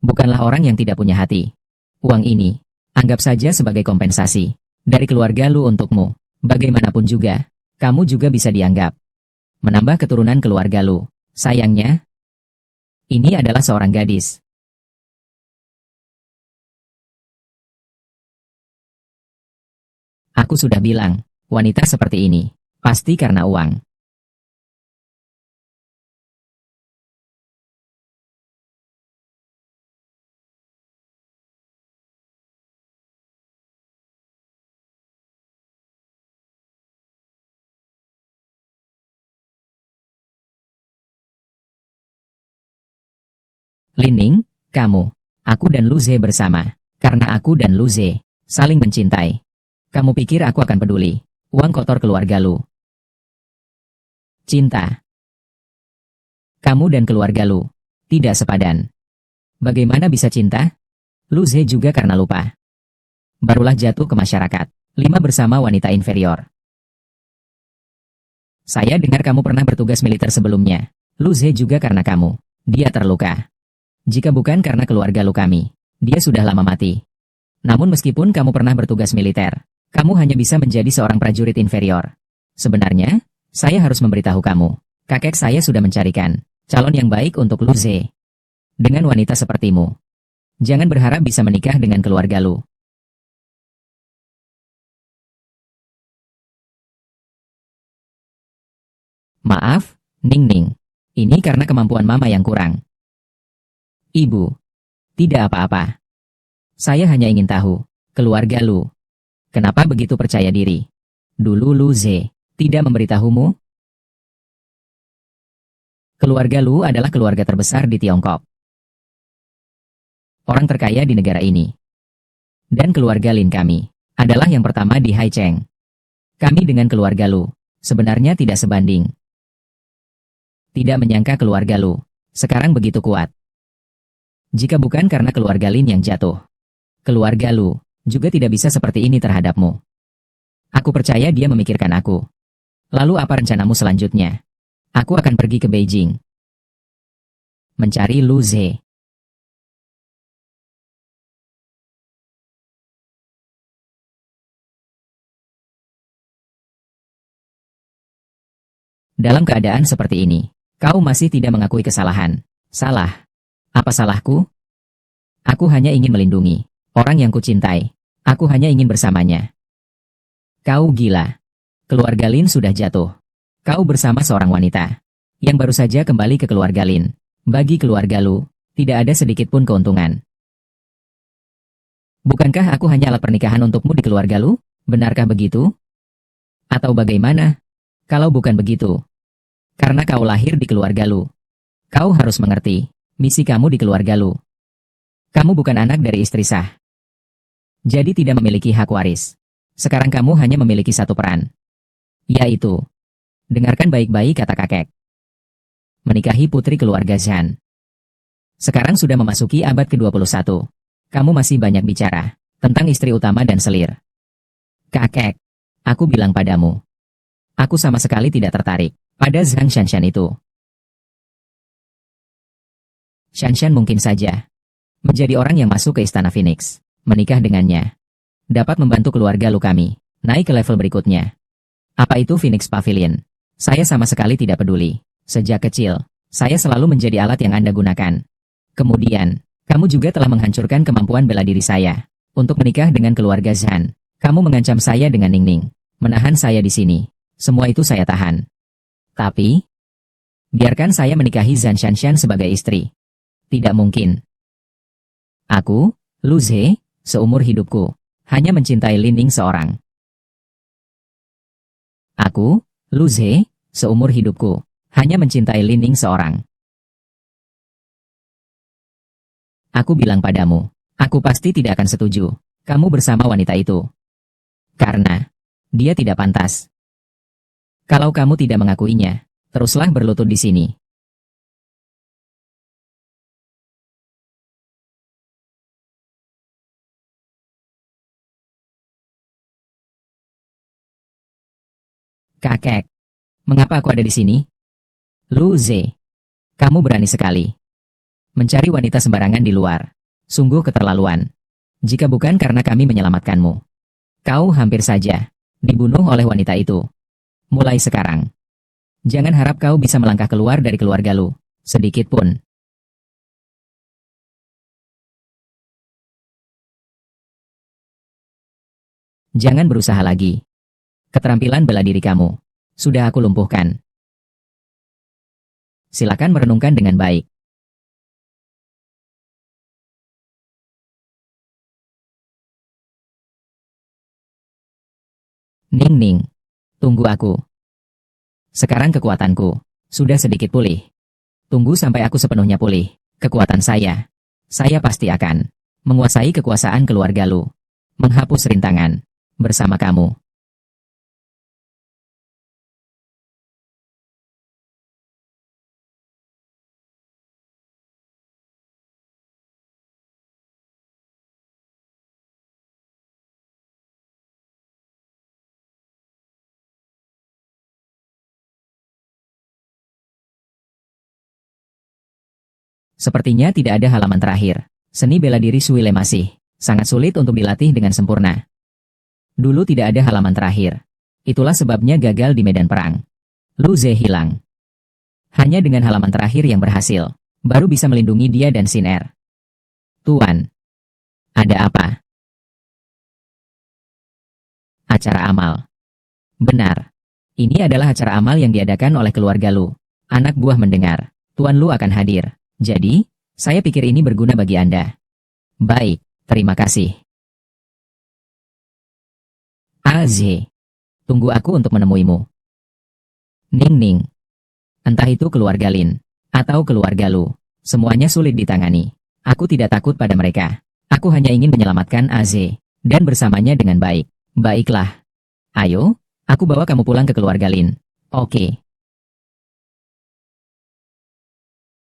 A: bukanlah orang yang tidak punya hati. Uang ini, anggap saja sebagai kompensasi dari keluarga Lu untukmu. Bagaimanapun juga, kamu juga bisa dianggap menambah keturunan keluarga Lu. Sayangnya, ini adalah seorang gadis. Aku sudah bilang, wanita seperti ini pasti karena uang. Lin Ning, kamu, aku dan Lu Ze bersama. Karena aku dan Lu Ze saling mencintai. Kamu pikir aku akan peduli uang kotor keluarga Lu? Cinta. Kamu dan keluarga Lu tidak sepadan. Bagaimana bisa cinta? Lu Ze juga karena lupa. Barulah jatuh ke masyarakat. 5 bersama wanita inferior. Saya dengar kamu pernah bertugas militer sebelumnya. Lu Ze juga karena kamu. Dia terluka. Jika bukan karena keluarga Lu kami, dia sudah lama mati. Namun meskipun kamu pernah bertugas militer, kamu hanya bisa menjadi seorang prajurit inferior. Sebenarnya, saya harus memberitahu kamu. Kakek saya sudah mencarikan calon yang baik untuk Lu Ze. Dengan wanita sepertimu, jangan berharap bisa menikah dengan keluarga Lu. Maaf, Ning Ning. Ini karena kemampuan Mama yang kurang. Ibu. Tidak apa-apa. Saya hanya ingin tahu, keluarga Lu. Kenapa begitu percaya diri? Dulu Lu Ze tidak memberitahumu? Keluarga Lu adalah keluarga terbesar di Tiongkok. Orang terkaya di negara ini. Dan keluarga Lin kami adalah yang pertama di Haicheng. Kami dengan keluarga Lu sebenarnya tidak sebanding. Tidak menyangka keluarga Lu sekarang begitu kuat. Jika bukan karena keluarga Lin yang jatuh, keluarga Lu juga tidak bisa seperti ini terhadapmu. Aku percaya dia memikirkan aku. Lalu apa rencanamu selanjutnya? Aku akan pergi ke Beijing. Mencari Lu Ze. Dalam keadaan seperti ini, kau masih tidak mengakui kesalahan. Salah. Apa salahku? Aku hanya ingin melindungi orang yang kucintai. Aku hanya ingin bersamanya. Kau gila. Keluarga Lin sudah jatuh. Kau bersama seorang wanita yang baru saja kembali ke keluarga Lin. Bagi keluarga Lu, tidak ada sedikit pun keuntungan. Bukankah aku hanya alat pernikahan untukmu di keluarga Lu? Benarkah begitu? Atau bagaimana? Kalau bukan begitu, karena kau lahir di keluarga Lu, kau harus mengerti misi kamu di keluarga Lu. Kamu bukan anak dari istri sah. Jadi tidak memiliki hak waris. Sekarang kamu hanya memiliki satu peran. Yaitu, dengarkan baik-baik kata kakek. Menikahi putri keluarga Zhan. Sekarang sudah memasuki abad ke-21. Kamu masih banyak bicara tentang istri utama dan selir. Kakek, aku bilang padamu. Aku sama sekali tidak tertarik pada Zhang Shanshan itu. Shanshan mungkin saja menjadi orang yang masuk ke Istana Phoenix, menikah dengannya, dapat membantu keluarga Lu kami naik ke level berikutnya. Apa itu Phoenix Pavilion? Saya sama sekali tidak peduli. Sejak kecil, saya selalu menjadi alat yang Anda gunakan. Kemudian, kamu juga telah menghancurkan kemampuan bela diri saya untuk menikah dengan keluarga Zhan. Kamu mengancam saya dengan Ning Ning, menahan saya di sini. Semua itu saya tahan. Tapi, biarkan saya menikahi Zhan Shanshan sebagai istri. Tidak mungkin. Aku, Lu Ze, seumur hidupku, hanya mencintai Lin Ning seorang. Aku, Lu Ze, seumur hidupku, hanya mencintai Lin Ning seorang. Aku bilang padamu, aku pasti tidak akan setuju kamu bersama wanita itu. Karena, dia tidak pantas. Kalau kamu tidak mengakuinya, teruslah berlutut di sini. Kakek, mengapa aku ada di sini? Lu Ze, kamu berani sekali. Mencari wanita sembarangan di luar. Sungguh keterlaluan. Jika bukan karena kami menyelamatkanmu, kau hampir saja dibunuh oleh wanita itu. Mulai sekarang, jangan harap kau bisa melangkah keluar dari keluarga Lu, sedikit pun. Jangan berusaha lagi. Keterampilan bela diri kamu sudah aku lumpuhkan. Silakan merenungkan dengan baik. Ning Ning, tunggu aku. Sekarang kekuatanku sudah sedikit pulih. Tunggu sampai aku sepenuhnya pulih. Kekuatan saya pasti akan menguasai kekuasaan keluarga Lu, menghapus rintangan bersama kamu. Sepertinya tidak ada halaman terakhir. Seni bela diri Suile masih sangat sulit untuk dilatih dengan sempurna. Dulu tidak ada halaman terakhir. Itulah sebabnya gagal di medan perang. Lu Ze hilang. Hanya dengan halaman terakhir yang berhasil, baru bisa melindungi dia dan Xin Er. Tuan, ada apa? Acara amal. Benar. Ini adalah acara amal yang diadakan oleh keluarga Lu. Anak buah mendengar. Tuan Lu akan hadir. Jadi, saya pikir ini berguna bagi Anda. Baik, terima kasih. Az, tunggu aku untuk menemuimu. Ning Ning. Entah itu keluarga Lin, atau keluarga Lu. Semuanya sulit ditangani. Aku tidak takut pada mereka. Aku hanya ingin menyelamatkan Az, dan bersamanya dengan baik. Baiklah. Ayo, aku bawa kamu pulang ke keluarga Lin. Oke.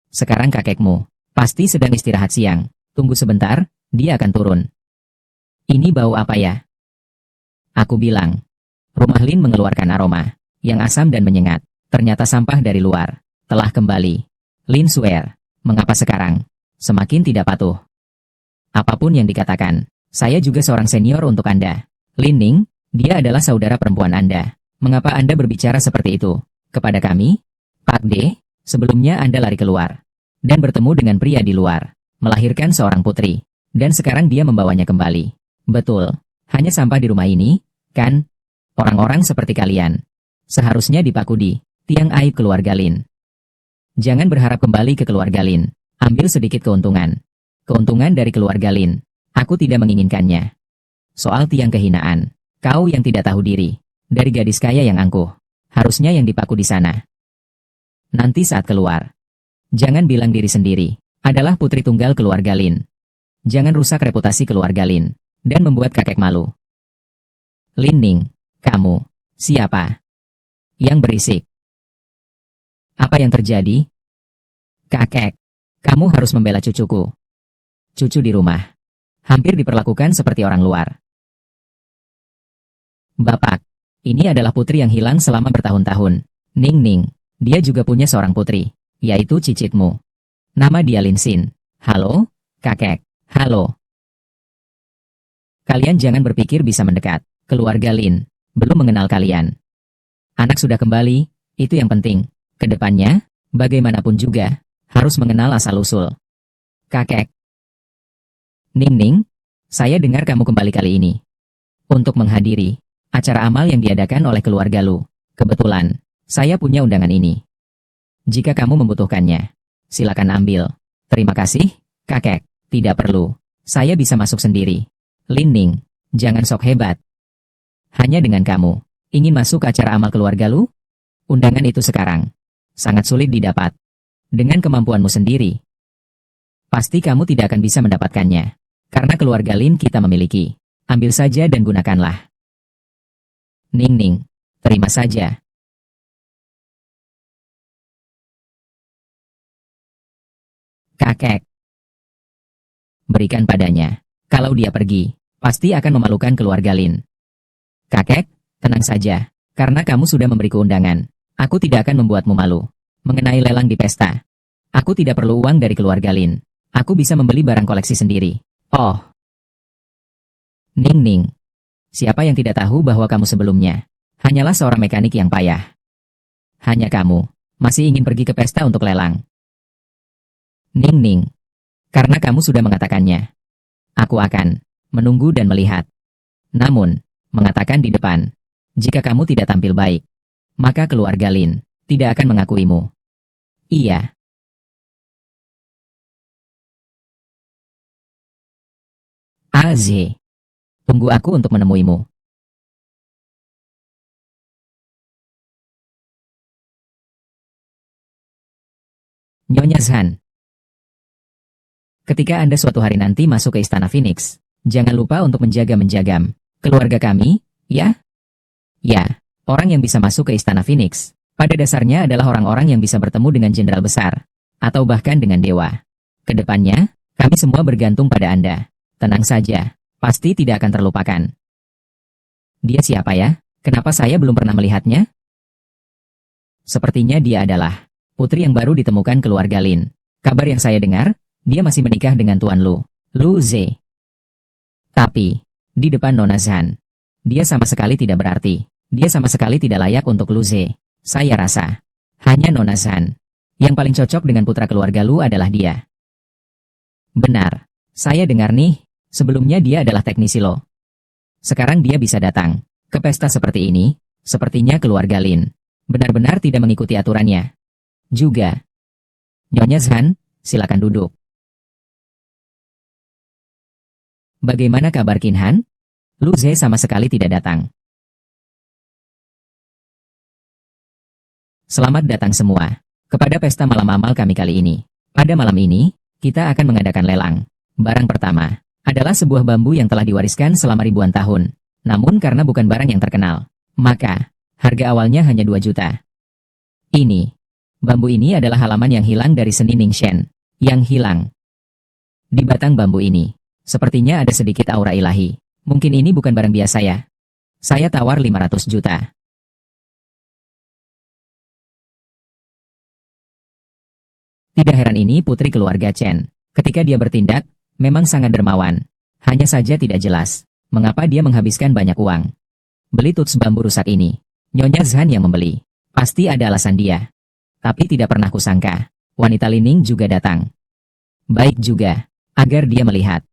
A: Sekarang kakekmu pasti sedang istirahat siang. Tunggu sebentar, dia akan turun. Ini bau apa ya? Aku bilang. Rumah Lin mengeluarkan aroma yang asam dan menyengat. Ternyata sampah dari luar telah kembali. Lin Suer, mengapa sekarang semakin tidak patuh? Apapun yang dikatakan, saya juga seorang senior untuk Anda. Lin Ning, dia adalah saudara perempuan Anda. Mengapa Anda berbicara seperti itu kepada kami? Pak D, sebelumnya Anda lari keluar dan bertemu dengan pria di luar, melahirkan seorang putri, dan sekarang dia membawanya kembali. Betul, hanya sampah di rumah ini, kan? Orang-orang seperti kalian seharusnya dipakudi tiang aib keluarga Lin. Jangan berharap kembali ke keluarga Lin. Ambil sedikit keuntungan. Keuntungan dari keluarga Lin. Aku tidak menginginkannya. Soal tiang kehinaan, kau yang tidak tahu diri, dari gadis kaya yang angkuh, harusnya yang dipaku di sana. Nanti saat keluar, jangan bilang diri sendiri adalah putri tunggal keluarga Lin. Jangan rusak reputasi keluarga Lin dan membuat kakek malu. Lin Ning, kamu siapa yang berisik? Apa yang terjadi? Kakek, kamu harus membela cucuku. Cucu di rumah hampir diperlakukan seperti orang luar. Bapak, ini adalah putri yang hilang selama bertahun-tahun. Ning Ning, dia juga punya seorang putri, yaitu cicitmu. Nama dia Lin Xin. Halo, kakek. Halo. Kalian jangan berpikir bisa mendekat. Keluarga Lin belum mengenal kalian. Anak sudah kembali, itu yang penting. Kedepannya, bagaimanapun juga, harus mengenal asal-usul. Kakek. Ning Ning, saya dengar kamu kembali kali ini untuk menghadiri acara amal yang diadakan oleh keluarga Lu. Kebetulan, saya punya undangan ini. Jika kamu membutuhkannya, silakan ambil. Terima kasih, kakek. Tidak perlu. Saya bisa masuk sendiri. Lin Ning, jangan sok hebat. Hanya dengan kamu ingin masuk ke acara amal keluarga Lu? Undangan itu sekarang sangat sulit didapat. Dengan kemampuanmu sendiri, pasti kamu tidak akan bisa mendapatkannya. Karena keluarga Lin kita memiliki. Ambil saja dan gunakanlah. Ning Ning, terima saja. Kakek. Berikan padanya. Kalau dia pergi, pasti akan memalukan keluarga Lin. Kakek, tenang saja. Karena kamu sudah memberiku undangan, aku tidak akan membuatmu malu. Mengenai lelang di pesta, aku tidak perlu uang dari keluarga Lin. Aku bisa membeli barang koleksi sendiri. Oh. Ning Ning. Siapa yang tidak tahu bahwa kamu sebelumnya hanyalah seorang mekanik yang payah? Hanya kamu masih ingin pergi ke pesta untuk lelang. Ning Ning. Karena kamu sudah mengatakannya, aku akan menunggu dan melihat. Namun, mengatakan di depan, jika kamu tidak tampil baik, maka keluarga Lin tidak akan mengakuimu. Iya. Az, tunggu aku untuk menemuimu. Nyonya Zhan. Ketika Anda suatu hari nanti masuk ke Istana Phoenix, jangan lupa untuk menjaga-menjagam keluarga kami, ya? Ya, orang yang bisa masuk ke Istana Phoenix, pada dasarnya adalah orang-orang yang bisa bertemu dengan jenderal besar, atau bahkan dengan dewa. Kedepannya, kami semua bergantung pada Anda. Tenang saja, pasti tidak akan terlupakan. Dia siapa ya? Kenapa saya belum pernah melihatnya? Sepertinya dia adalah putri yang baru ditemukan keluarga Lin. Kabar yang saya dengar, dia masih menikah dengan Tuan Lu, Lu Ze. Tapi, di depan Nona Zhan, dia sama sekali tidak berarti. Dia sama sekali tidak layak untuk Lu Ze. Saya rasa, hanya Nona Zhan yang paling cocok dengan putra keluarga Lu adalah dia. Benar, saya dengar nih, sebelumnya dia adalah teknisi lo. Sekarang dia bisa datang ke pesta seperti ini, Sepertinya keluarga Lin benar-benar tidak mengikuti aturannya. Juga. Nyonya Zhan, silakan duduk. Bagaimana kabar Qin Han? Lu Ze sama sekali tidak datang. Selamat datang semua kepada pesta malam amal kami kali ini. Pada malam ini, kita akan mengadakan lelang. Barang pertama adalah sebuah bambu yang telah diwariskan selama ribuan tahun. Namun karena bukan barang yang terkenal, maka harga awalnya hanya 2 juta. Bambu ini adalah halaman yang hilang dari seni Ningxuan. Yang hilang. Di batang bambu ini, sepertinya ada sedikit aura ilahi. Mungkin ini bukan barang biasa ya. Saya tawar 500 juta. Tidak heran ini putri keluarga Chen. Ketika dia bertindak, memang sangat dermawan. Hanya saja tidak jelas, mengapa dia menghabiskan banyak uang. Beli tuts bambu rusak ini. Nyonya Zhan yang membeli. Pasti ada alasan dia. Tapi tidak pernah kusangka, wanita Lining juga datang. Baik juga, agar dia melihat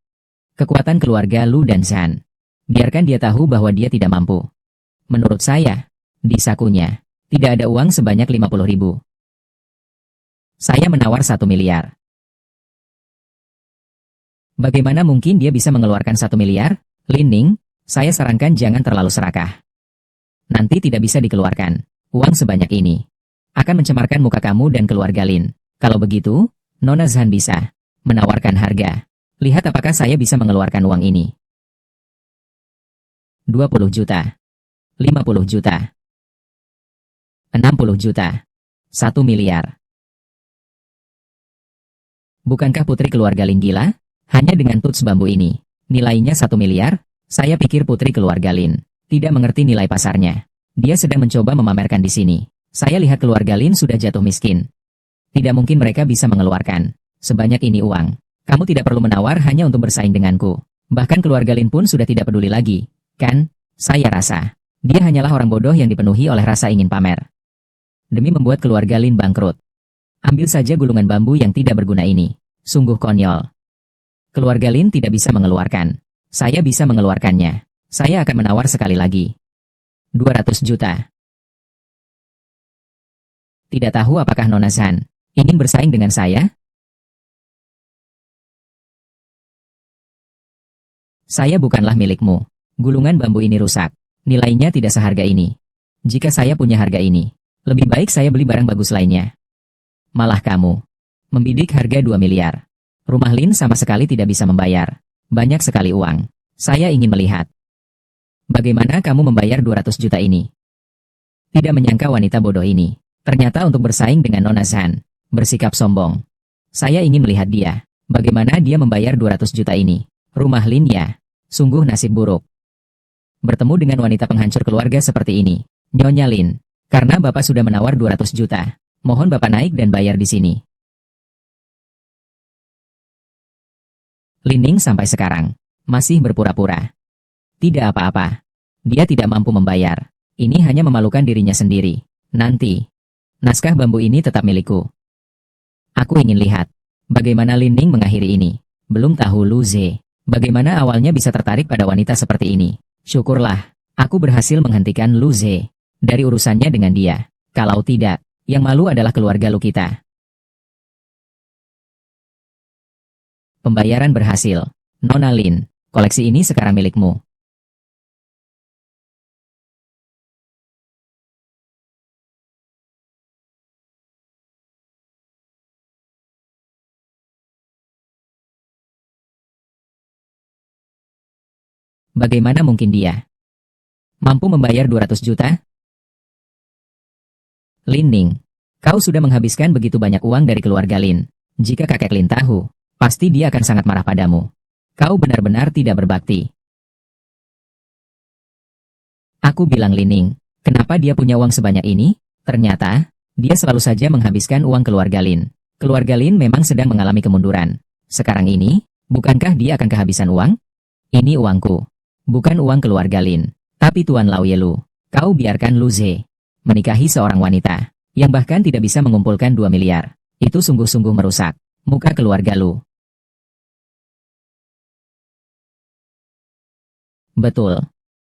A: kekuatan keluarga Lu dan Zhan. Biarkan dia tahu bahwa dia tidak mampu. Menurut saya, di sakunya, tidak ada uang sebanyak 50.000. Saya menawar 1 miliar. Bagaimana mungkin dia bisa mengeluarkan 1 miliar? Lining, saya sarankan jangan terlalu serakah. Nanti tidak bisa dikeluarkan. Uang sebanyak ini akan mencemarkan muka kamu dan keluarga Lin. Kalau begitu, Nona Zhan bisa menawarkan harga. Lihat apakah saya bisa mengeluarkan uang ini. 20 juta. 50 juta. 60 juta. 1 miliar. Bukankah putri keluarga Lin gila? Hanya dengan tuts bambu ini, nilainya 1 miliar? Saya pikir putri keluarga Lin tidak mengerti nilai pasarnya. Dia sedang mencoba memamerkan di sini. Saya lihat keluarga Lin sudah jatuh miskin. Tidak mungkin mereka bisa mengeluarkan sebanyak ini uang. Kamu tidak perlu menawar hanya untuk bersaing denganku. Bahkan keluarga Lin pun sudah tidak peduli lagi. Kan? Saya rasa dia hanyalah orang bodoh yang dipenuhi oleh rasa ingin pamer. Demi membuat keluarga Lin bangkrut. Ambil saja gulungan bambu yang tidak berguna ini. Sungguh konyol. Keluarga Lin tidak bisa mengeluarkan. Saya bisa mengeluarkannya. Saya akan menawar sekali lagi. 200 juta. Tidak tahu apakah Nona Zhan ingin bersaing dengan saya? Saya bukanlah milikmu. Gulungan bambu ini rusak. Nilainya tidak seharga ini. Jika saya punya harga ini, lebih baik saya beli barang bagus lainnya. Malah kamu membidik harga 2 miliar. Rumah Lin sama sekali tidak bisa membayar. Banyak sekali uang. Saya ingin melihat bagaimana kamu membayar 200 juta ini. Tidak menyangka wanita bodoh ini ternyata untuk bersaing dengan Nona Zhan bersikap sombong. Saya ingin melihat dia. Bagaimana dia membayar 200 juta ini. Rumah Lin ya. Sungguh nasib buruk. Bertemu dengan wanita penghancur keluarga seperti ini. Nyonya Lin, karena Bapak sudah menawar 200 juta. Mohon Bapak naik dan bayar di sini. Lining sampai sekarang masih berpura-pura. Tidak apa-apa. Dia tidak mampu membayar. Ini hanya memalukan dirinya sendiri. Nanti, naskah bambu ini tetap milikku. Aku ingin lihat bagaimana Lining mengakhiri ini. Belum tahu Lu Ze bagaimana awalnya bisa tertarik pada wanita seperti ini. Syukurlah, aku berhasil menghentikan Lu Ze dari urusannya dengan dia. Kalau tidak, yang malu adalah keluarga Lu kita. Pembayaran berhasil. Nona Lin, koleksi ini sekarang milikmu. Bagaimana mungkin dia mampu membayar 200 juta? Lin Ning, kau sudah menghabiskan begitu banyak uang dari keluarga Lin. Jika kakek Lin tahu, pasti dia akan sangat marah padamu. Kau benar-benar tidak berbakti. Aku bilang Lin Ning, kenapa dia punya uang sebanyak ini? Ternyata, dia selalu saja menghabiskan uang keluarga Lin. Keluarga Lin memang sedang mengalami kemunduran. Sekarang ini, bukankah dia akan kehabisan uang? Ini uangku. Bukan uang keluarga Lin. Tapi Tuan Lao Yelu, kau biarkan Lu Ze menikahi seorang wanita yang bahkan tidak bisa mengumpulkan 2 miliar. Itu sungguh-sungguh merusak muka keluarga Lu. Betul.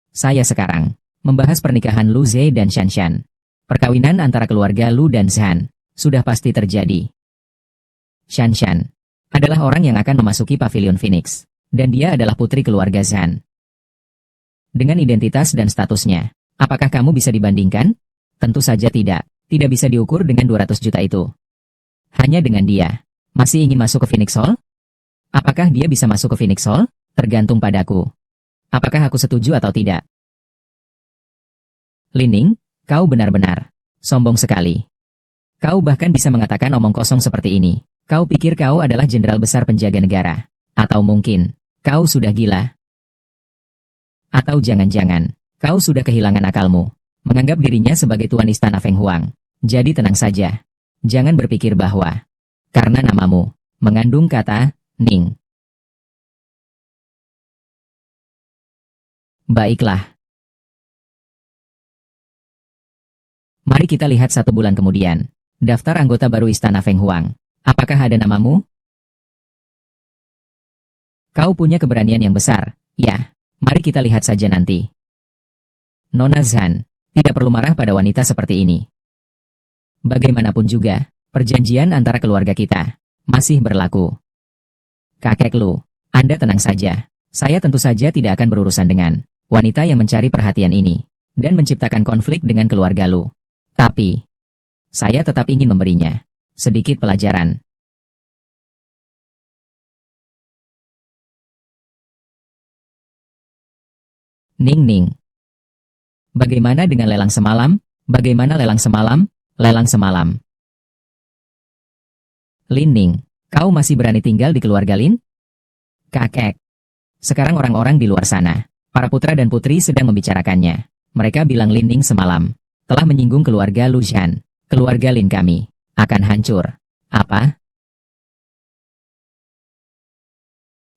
A: Saya sekarang Membahas pernikahan Lu Zhe dan Shanshan. Perkawinan antara keluarga Lu dan Zhan sudah pasti terjadi. Shanshan adalah orang yang akan memasuki Pavilion Phoenix, dan dia adalah putri keluarga Zhan. Dengan identitas dan statusnya, apakah kamu bisa dibandingkan? Tentu saja tidak. Tidak bisa diukur dengan 200 juta itu. Hanya dengan dia. Masih ingin masuk ke Phoenix Hall? Apakah dia bisa masuk ke Phoenix Hall? Tergantung padaku. Apakah aku setuju atau tidak? Lin Ning, kau benar-benar sombong sekali. Kau bahkan bisa mengatakan omong kosong seperti ini. Kau pikir kau adalah jenderal besar penjaga negara? Atau mungkin, kau sudah gila? Atau jangan-jangan, kau sudah kehilangan akalmu, menganggap dirinya sebagai tuan istana Feng Huang. Jadi tenang saja. Jangan berpikir bahwa, karena namamu mengandung kata Ning. Baiklah. Mari kita lihat 1 bulan kemudian. Daftar anggota baru istana Feng Huang. Apakah ada namamu? Kau punya keberanian yang besar. Ya, mari kita lihat saja nanti. Nona Zhan, tidak perlu marah pada wanita seperti ini. Bagaimanapun juga, perjanjian antara keluarga kita masih berlaku. Kakek Lu, Anda tenang saja. Saya tentu saja tidak akan berurusan dengan wanita yang mencari perhatian ini dan menciptakan konflik dengan keluarga Lu. Tapi, saya tetap ingin memberinya sedikit pelajaran. Ning Ning. Bagaimana dengan lelang semalam? Bagaimana lelang semalam? Lelang semalam. Lin Ning, kau masih berani tinggal di keluarga Lin? Kakek. Sekarang orang-orang di luar sana, para putra dan putri sedang membicarakannya. Mereka bilang Lin Ning semalam telah menyinggung keluarga Lu Zhan. Keluarga Lin kami akan hancur. Apa?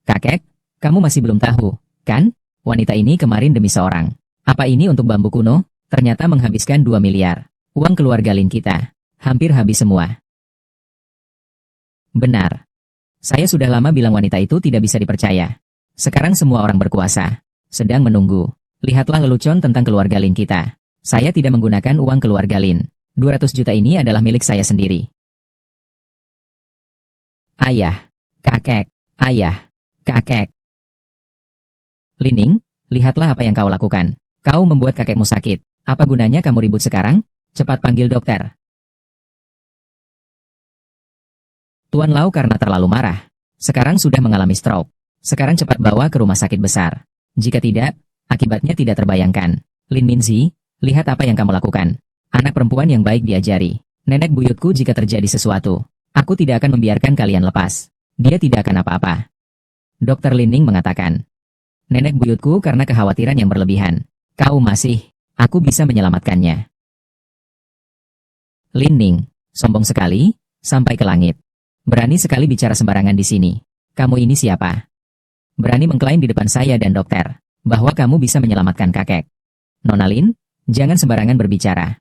A: Kakek, kamu masih belum tahu, kan? Wanita ini kemarin demi seorang. Apa ini untuk bambu kuno? Ternyata menghabiskan 2 miliar. Uang keluarga Lin kita hampir habis semua. Benar. Saya sudah lama bilang wanita itu tidak bisa dipercaya. Sekarang semua orang berkuasa sedang menunggu. Lihatlah lelucon tentang keluarga Lin kita. Saya tidak menggunakan uang keluarga Lin. 200 juta ini adalah milik saya sendiri. Ayah, kakek, ayah, kakek. Lin Ning, lihatlah apa yang kau lakukan. Kau membuat kakekmu sakit. Apa gunanya kamu ribut sekarang? Cepat panggil dokter. Tuan Lau karena terlalu marah. Sekarang sudah mengalami stroke. Sekarang cepat bawa ke rumah sakit besar. Jika tidak, akibatnya tidak terbayangkan. Lin Minzi, lihat apa yang kamu lakukan. Anak perempuan yang baik diajari. Nenek buyutku jika terjadi sesuatu, aku tidak akan membiarkan kalian lepas. Dia tidak akan apa-apa. Dokter Lin Ning mengatakan. Nenek buyutku karena kekhawatiran yang berlebihan. Kau masih, aku bisa menyelamatkannya. Lin Ning, sombong sekali, sampai ke langit. Berani sekali bicara sembarangan di sini. Kamu ini siapa? Berani mengklaim di depan saya dan dokter, bahwa kamu bisa menyelamatkan kakek. Nona Lin, jangan sembarangan berbicara.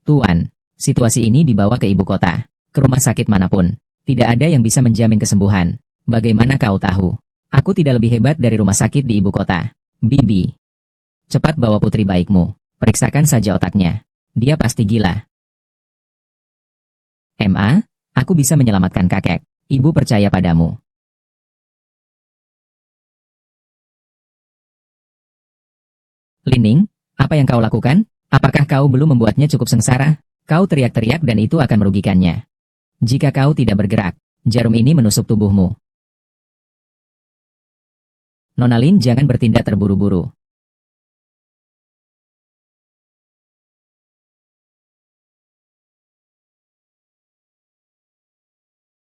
A: Tuan, situasi ini dibawa ke ibu kota, ke rumah sakit manapun. Tidak ada yang bisa menjamin kesembuhan. Bagaimana kau tahu? Aku tidak lebih hebat dari rumah sakit di ibu kota. Bibi. Cepat bawa putri baikmu. Periksakan saja otaknya. Dia pasti gila. Ma, aku bisa menyelamatkan kakek. Ibu percaya padamu. Lin Ning, apa yang kau lakukan? Apakah kau belum membuatnya cukup sengsara? Kau teriak-teriak dan itu akan merugikannya. Jika kau tidak bergerak, jarum ini menusuk tubuhmu. Nona Lin, jangan bertindak terburu-buru.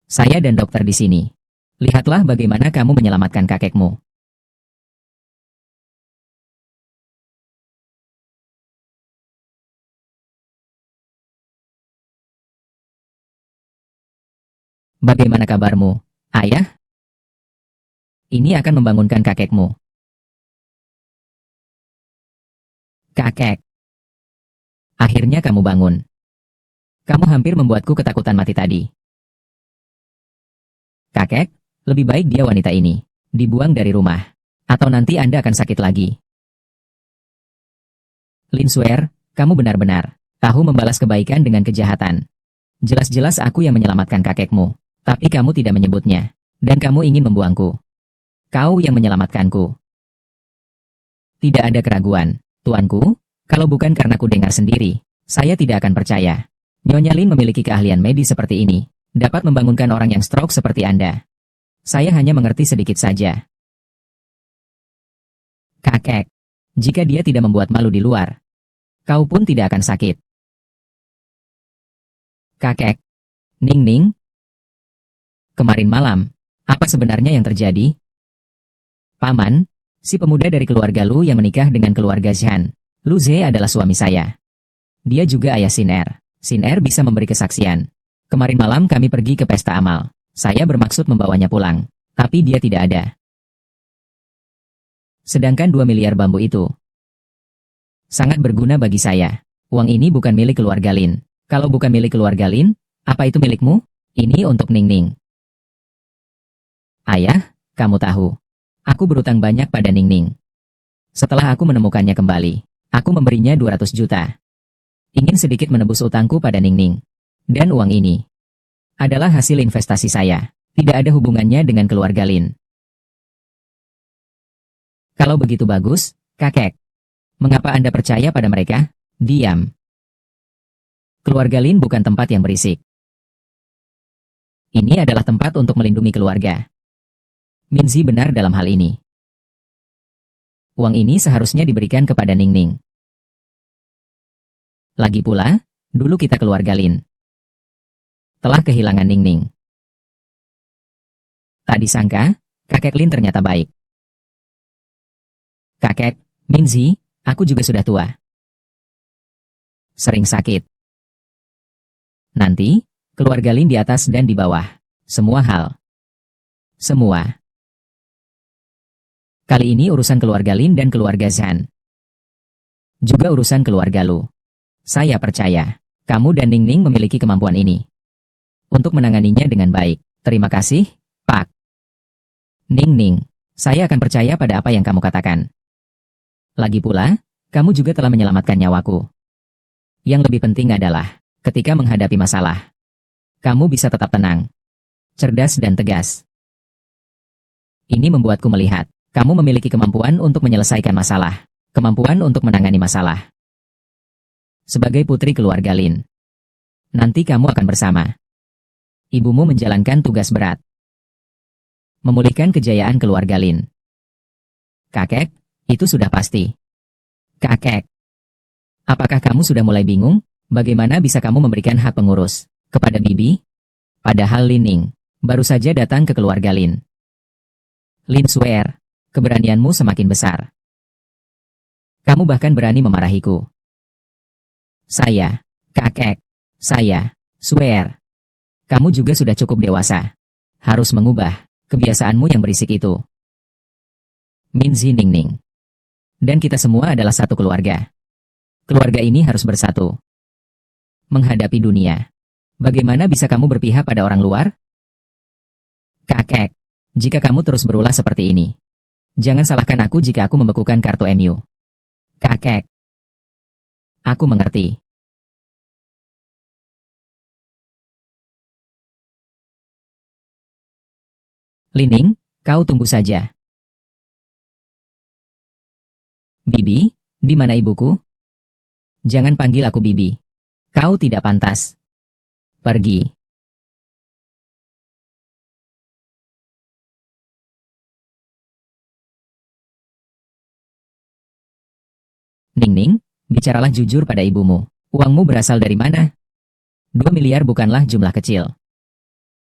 A: Saya dan dokter di sini. Lihatlah bagaimana kamu menyelamatkan kakekmu. Bagaimana kabarmu, ayah? Ini akan membangunkan kakekmu. Kakek. Akhirnya kamu bangun. Kamu hampir membuatku ketakutan mati tadi. Kakek, lebih baik dia wanita ini dibuang dari rumah. Atau nanti Anda akan sakit lagi. Lin Suer, kamu benar-benar tahu membalas kebaikan dengan kejahatan. Jelas-jelas aku yang menyelamatkan kakekmu, tapi kamu tidak menyebutnya, dan kamu ingin membuangku. Kau yang menyelamatkanku. Tidak ada keraguan, tuanku, kalau bukan karena ku dengar sendiri, saya tidak akan percaya. Nyonya Lin memiliki keahlian medis seperti ini, dapat membangunkan orang yang stroke seperti Anda. Saya hanya mengerti sedikit saja. Kakek, jika dia tidak membuat malu di luar, kau pun tidak akan sakit. Kakek. Ning Ning. Kemarin malam, apa sebenarnya yang terjadi? Paman, si pemuda dari keluarga Lu yang menikah dengan keluarga Zhan. Lu Ze adalah suami saya. Dia juga ayah Xin Er. Xin Er bisa memberi kesaksian. Kemarin malam kami pergi ke pesta amal. Saya bermaksud membawanya pulang, tapi dia tidak ada. Sedangkan 2 miliar bambu itu sangat berguna bagi saya. Uang ini bukan milik keluarga Lin. Kalau bukan milik keluarga Lin, apa itu milikmu? Ini untuk Ning Ning. Ayah, kamu tahu, aku berutang banyak pada Ning Ning. Setelah aku menemukannya kembali, aku memberinya 200 juta. Ingin sedikit menebus utangku pada Ning Ning. Dan uang ini adalah hasil investasi saya. Tidak ada hubungannya dengan keluarga Lin. Kalau begitu bagus, kakek. Mengapa Anda percaya pada mereka? Diam. Keluarga Lin bukan tempat yang berisik. Ini adalah tempat untuk melindungi keluarga. Minzi benar dalam hal ini. Uang ini seharusnya diberikan kepada Ning Ning. Lagi pula, dulu kita keluarga Lin telah kehilangan Ning Ning. Tak disangka, kakek Lin ternyata baik. Kakek, Minzi, aku juga sudah tua. Sering sakit. Nanti, keluarga Lin di atas dan di bawah. Semua hal. Semua. Kali ini urusan keluarga Lin dan keluarga Zhan. Juga urusan keluarga Lu. Saya percaya, kamu dan Ning Ning memiliki kemampuan ini. Untuk menanganinya dengan baik. Terima kasih, Pak. Ning Ning, saya akan percaya pada apa yang kamu katakan. Lagi pula, kamu juga telah menyelamatkan nyawaku. Yang lebih penting adalah, ketika menghadapi masalah, kamu bisa tetap tenang, cerdas dan tegas. Ini membuatku melihat, kamu memiliki kemampuan untuk menyelesaikan masalah, kemampuan untuk menangani masalah. Sebagai putri keluarga Lin, nanti kamu akan bersama ibumu menjalankan tugas berat. Memulihkan kejayaan keluarga Lin. Kakek, itu sudah pasti. Kakek, apakah kamu sudah mulai bingung? Bagaimana bisa kamu memberikan hak pengurus kepada Bibi? Padahal Lin Ning baru saja datang ke keluarga Lin. Lin Suer, keberanianmu semakin besar. Kamu bahkan berani memarahiku. Saya, kakek, saya, Suer. Kamu juga sudah cukup dewasa. Harus mengubah kebiasaanmu yang berisik itu. Minzi Ning Ning. Dan kita semua adalah satu keluarga. Keluarga ini harus bersatu. Menghadapi dunia. Bagaimana bisa kamu berpihak pada orang luar? Kakek, jika kamu terus berulah seperti ini, jangan salahkan aku jika aku membekukan kartu MU. Kakek. Aku mengerti. Lin Ning, kau tunggu saja. Bibi, di mana ibuku? Jangan panggil aku Bibi. Kau tidak pantas. Pergi. Ning Ning, bicaralah jujur pada ibumu. Uangmu berasal dari mana? 2 miliar bukanlah jumlah kecil.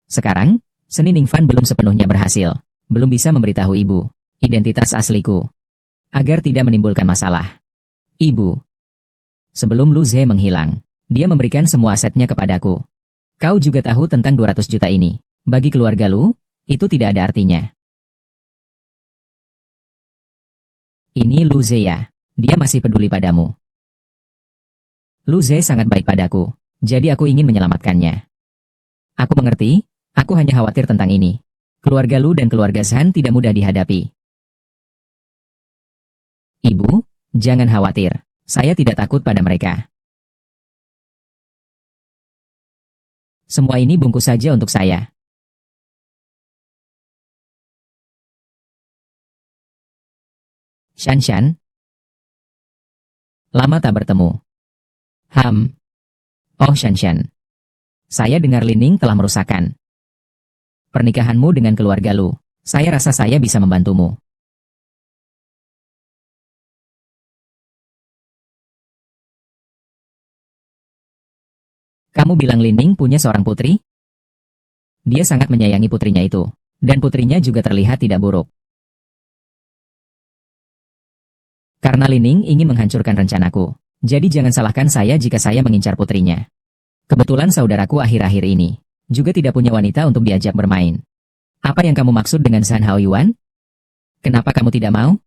A: Sekarang, Seni Ningfan belum sepenuhnya berhasil. Belum bisa memberitahu ibu identitas asliku. Agar tidak menimbulkan masalah. Ibu. Sebelum Lu Ze menghilang, dia memberikan semua asetnya kepadaku. Kau juga tahu tentang 200 juta ini. Bagi keluarga Lu, itu tidak ada artinya. Ini Lu Ze ya. Dia masih peduli padamu. Lu Ze sangat baik padaku, jadi aku ingin menyelamatkannya. Aku mengerti, aku hanya khawatir tentang ini. Keluarga Lu dan keluarga Zhan tidak mudah dihadapi. Ibu, jangan khawatir. Saya tidak takut pada mereka. Semua ini bungkus saja untuk saya. Shan. Lama tak bertemu. Oh Shan. Saya dengar Lining telah merusakkan pernikahanmu dengan keluarga Lu. Saya rasa saya bisa membantumu. Kamu bilang Lining punya seorang putri? Dia sangat menyayangi putrinya itu. Dan putrinya juga terlihat tidak buruk. Karena Lining ingin menghancurkan rencanaku. Jadi jangan salahkan saya jika saya mengincar putrinya. Kebetulan saudaraku akhir-akhir ini juga tidak punya wanita untuk diajak bermain. Apa yang kamu maksud dengan San Hao Yuan? Kenapa kamu tidak mau?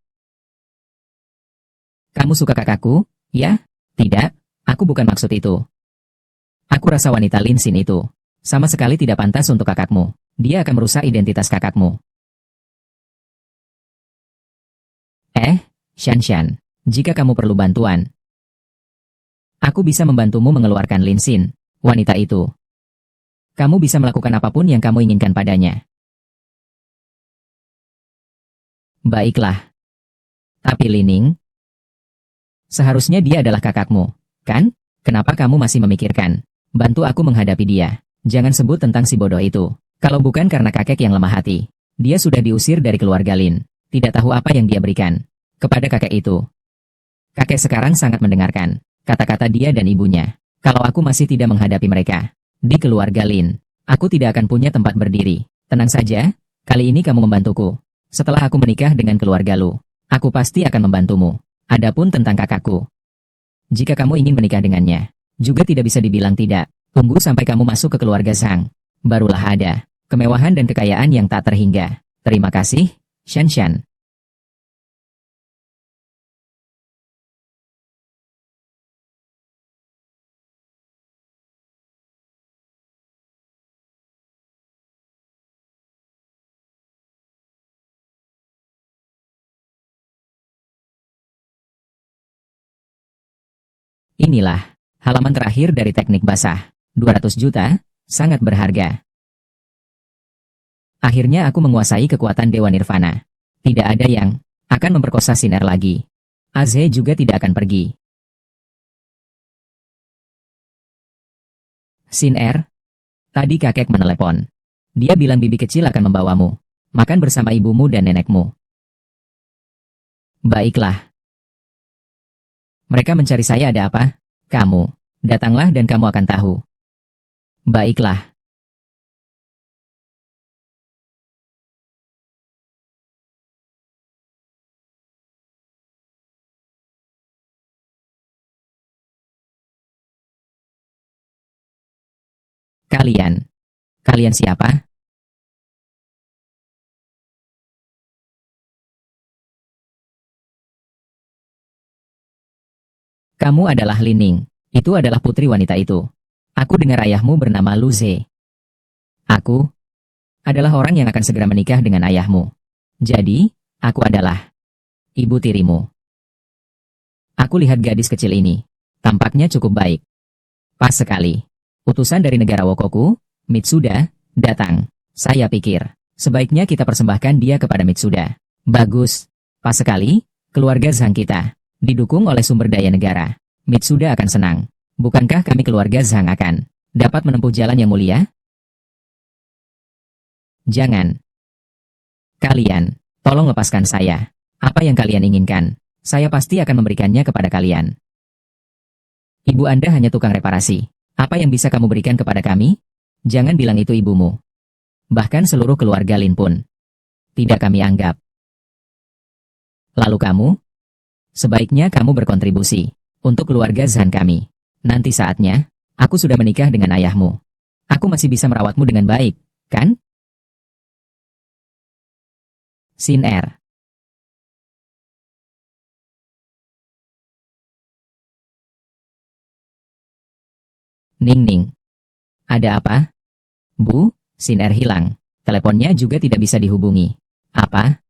A: Kamu suka kakakku? Ya? Tidak, aku bukan maksud itu. Aku rasa wanita Lin Xin itu sama sekali tidak pantas untuk kakakmu. Dia akan merusak identitas kakakmu. Shan, jika kamu perlu bantuan, aku bisa membantumu mengeluarkan Lin Xin, wanita itu. Kamu bisa melakukan apapun yang kamu inginkan padanya. Baiklah. Tapi Lining, seharusnya dia adalah kakakmu, kan? Kenapa kamu masih memikirkan? Bantu aku menghadapi dia. Jangan sebut tentang si bodoh itu. Kalau bukan karena kakek yang lemah hati, dia sudah diusir dari keluarga Lin. Tidak tahu apa yang dia berikan kepada kakek itu. Kakek sekarang sangat mendengarkan kata-kata dia dan ibunya. Kalau aku masih tidak menghadapi mereka di keluarga Lin, aku tidak akan punya tempat berdiri. Tenang saja, kali ini kamu membantuku. Setelah aku menikah dengan keluarga Lu, aku pasti akan membantumu. Adapun tentang kakakku, jika kamu ingin menikah dengannya, juga tidak bisa dibilang tidak. Tunggu sampai kamu masuk ke keluarga Zhang. Barulah ada kemewahan dan kekayaan yang tak terhingga. Terima kasih, Shan. Inilah halaman terakhir dari teknik basah. 200 juta, sangat berharga. Akhirnya aku menguasai kekuatan Dewa Nirvana. Tidak ada yang akan memperkosa Sin Er lagi. Azhe juga tidak akan pergi. Sin Er, tadi kakek menelepon. Dia bilang bibi kecil akan membawamu makan bersama ibumu dan nenekmu. Baiklah. Mereka mencari saya ada apa? Kamu. Datanglah dan kamu akan tahu. Baiklah. Kalian siapa? Kamu adalah Lining. Itu adalah putri wanita itu. Aku dengar ayahmu bernama Lu Ze. Aku adalah orang yang akan segera menikah dengan ayahmu. Jadi, aku adalah ibu tirimu. Aku lihat gadis kecil ini. Tampaknya cukup baik. Pas sekali. Utusan dari negara Wokoku, Mitsuda, datang. Saya pikir, sebaiknya kita persembahkan dia kepada Mitsuda. Bagus. Pas sekali, keluarga Zhang kita didukung oleh sumber daya negara. Mitsuda akan senang. Bukankah kami keluarga Zhang akan dapat menempuh jalan yang mulia? Jangan. Kalian, tolong lepaskan saya. Apa yang kalian inginkan, saya pasti akan memberikannya kepada kalian. Ibu Anda hanya tukang reparasi. Apa yang bisa kamu berikan kepada kami? Jangan bilang itu ibumu. Bahkan seluruh keluarga Lin pun tidak kami anggap. Lalu kamu? Sebaiknya kamu berkontribusi untuk keluarga Zhan kami. Nanti saatnya, aku sudah menikah dengan ayahmu. Aku masih bisa merawatmu dengan baik, kan? Sin Er. Ning. Ada apa? Bu, Sin Er hilang. Teleponnya juga tidak bisa dihubungi. Apa?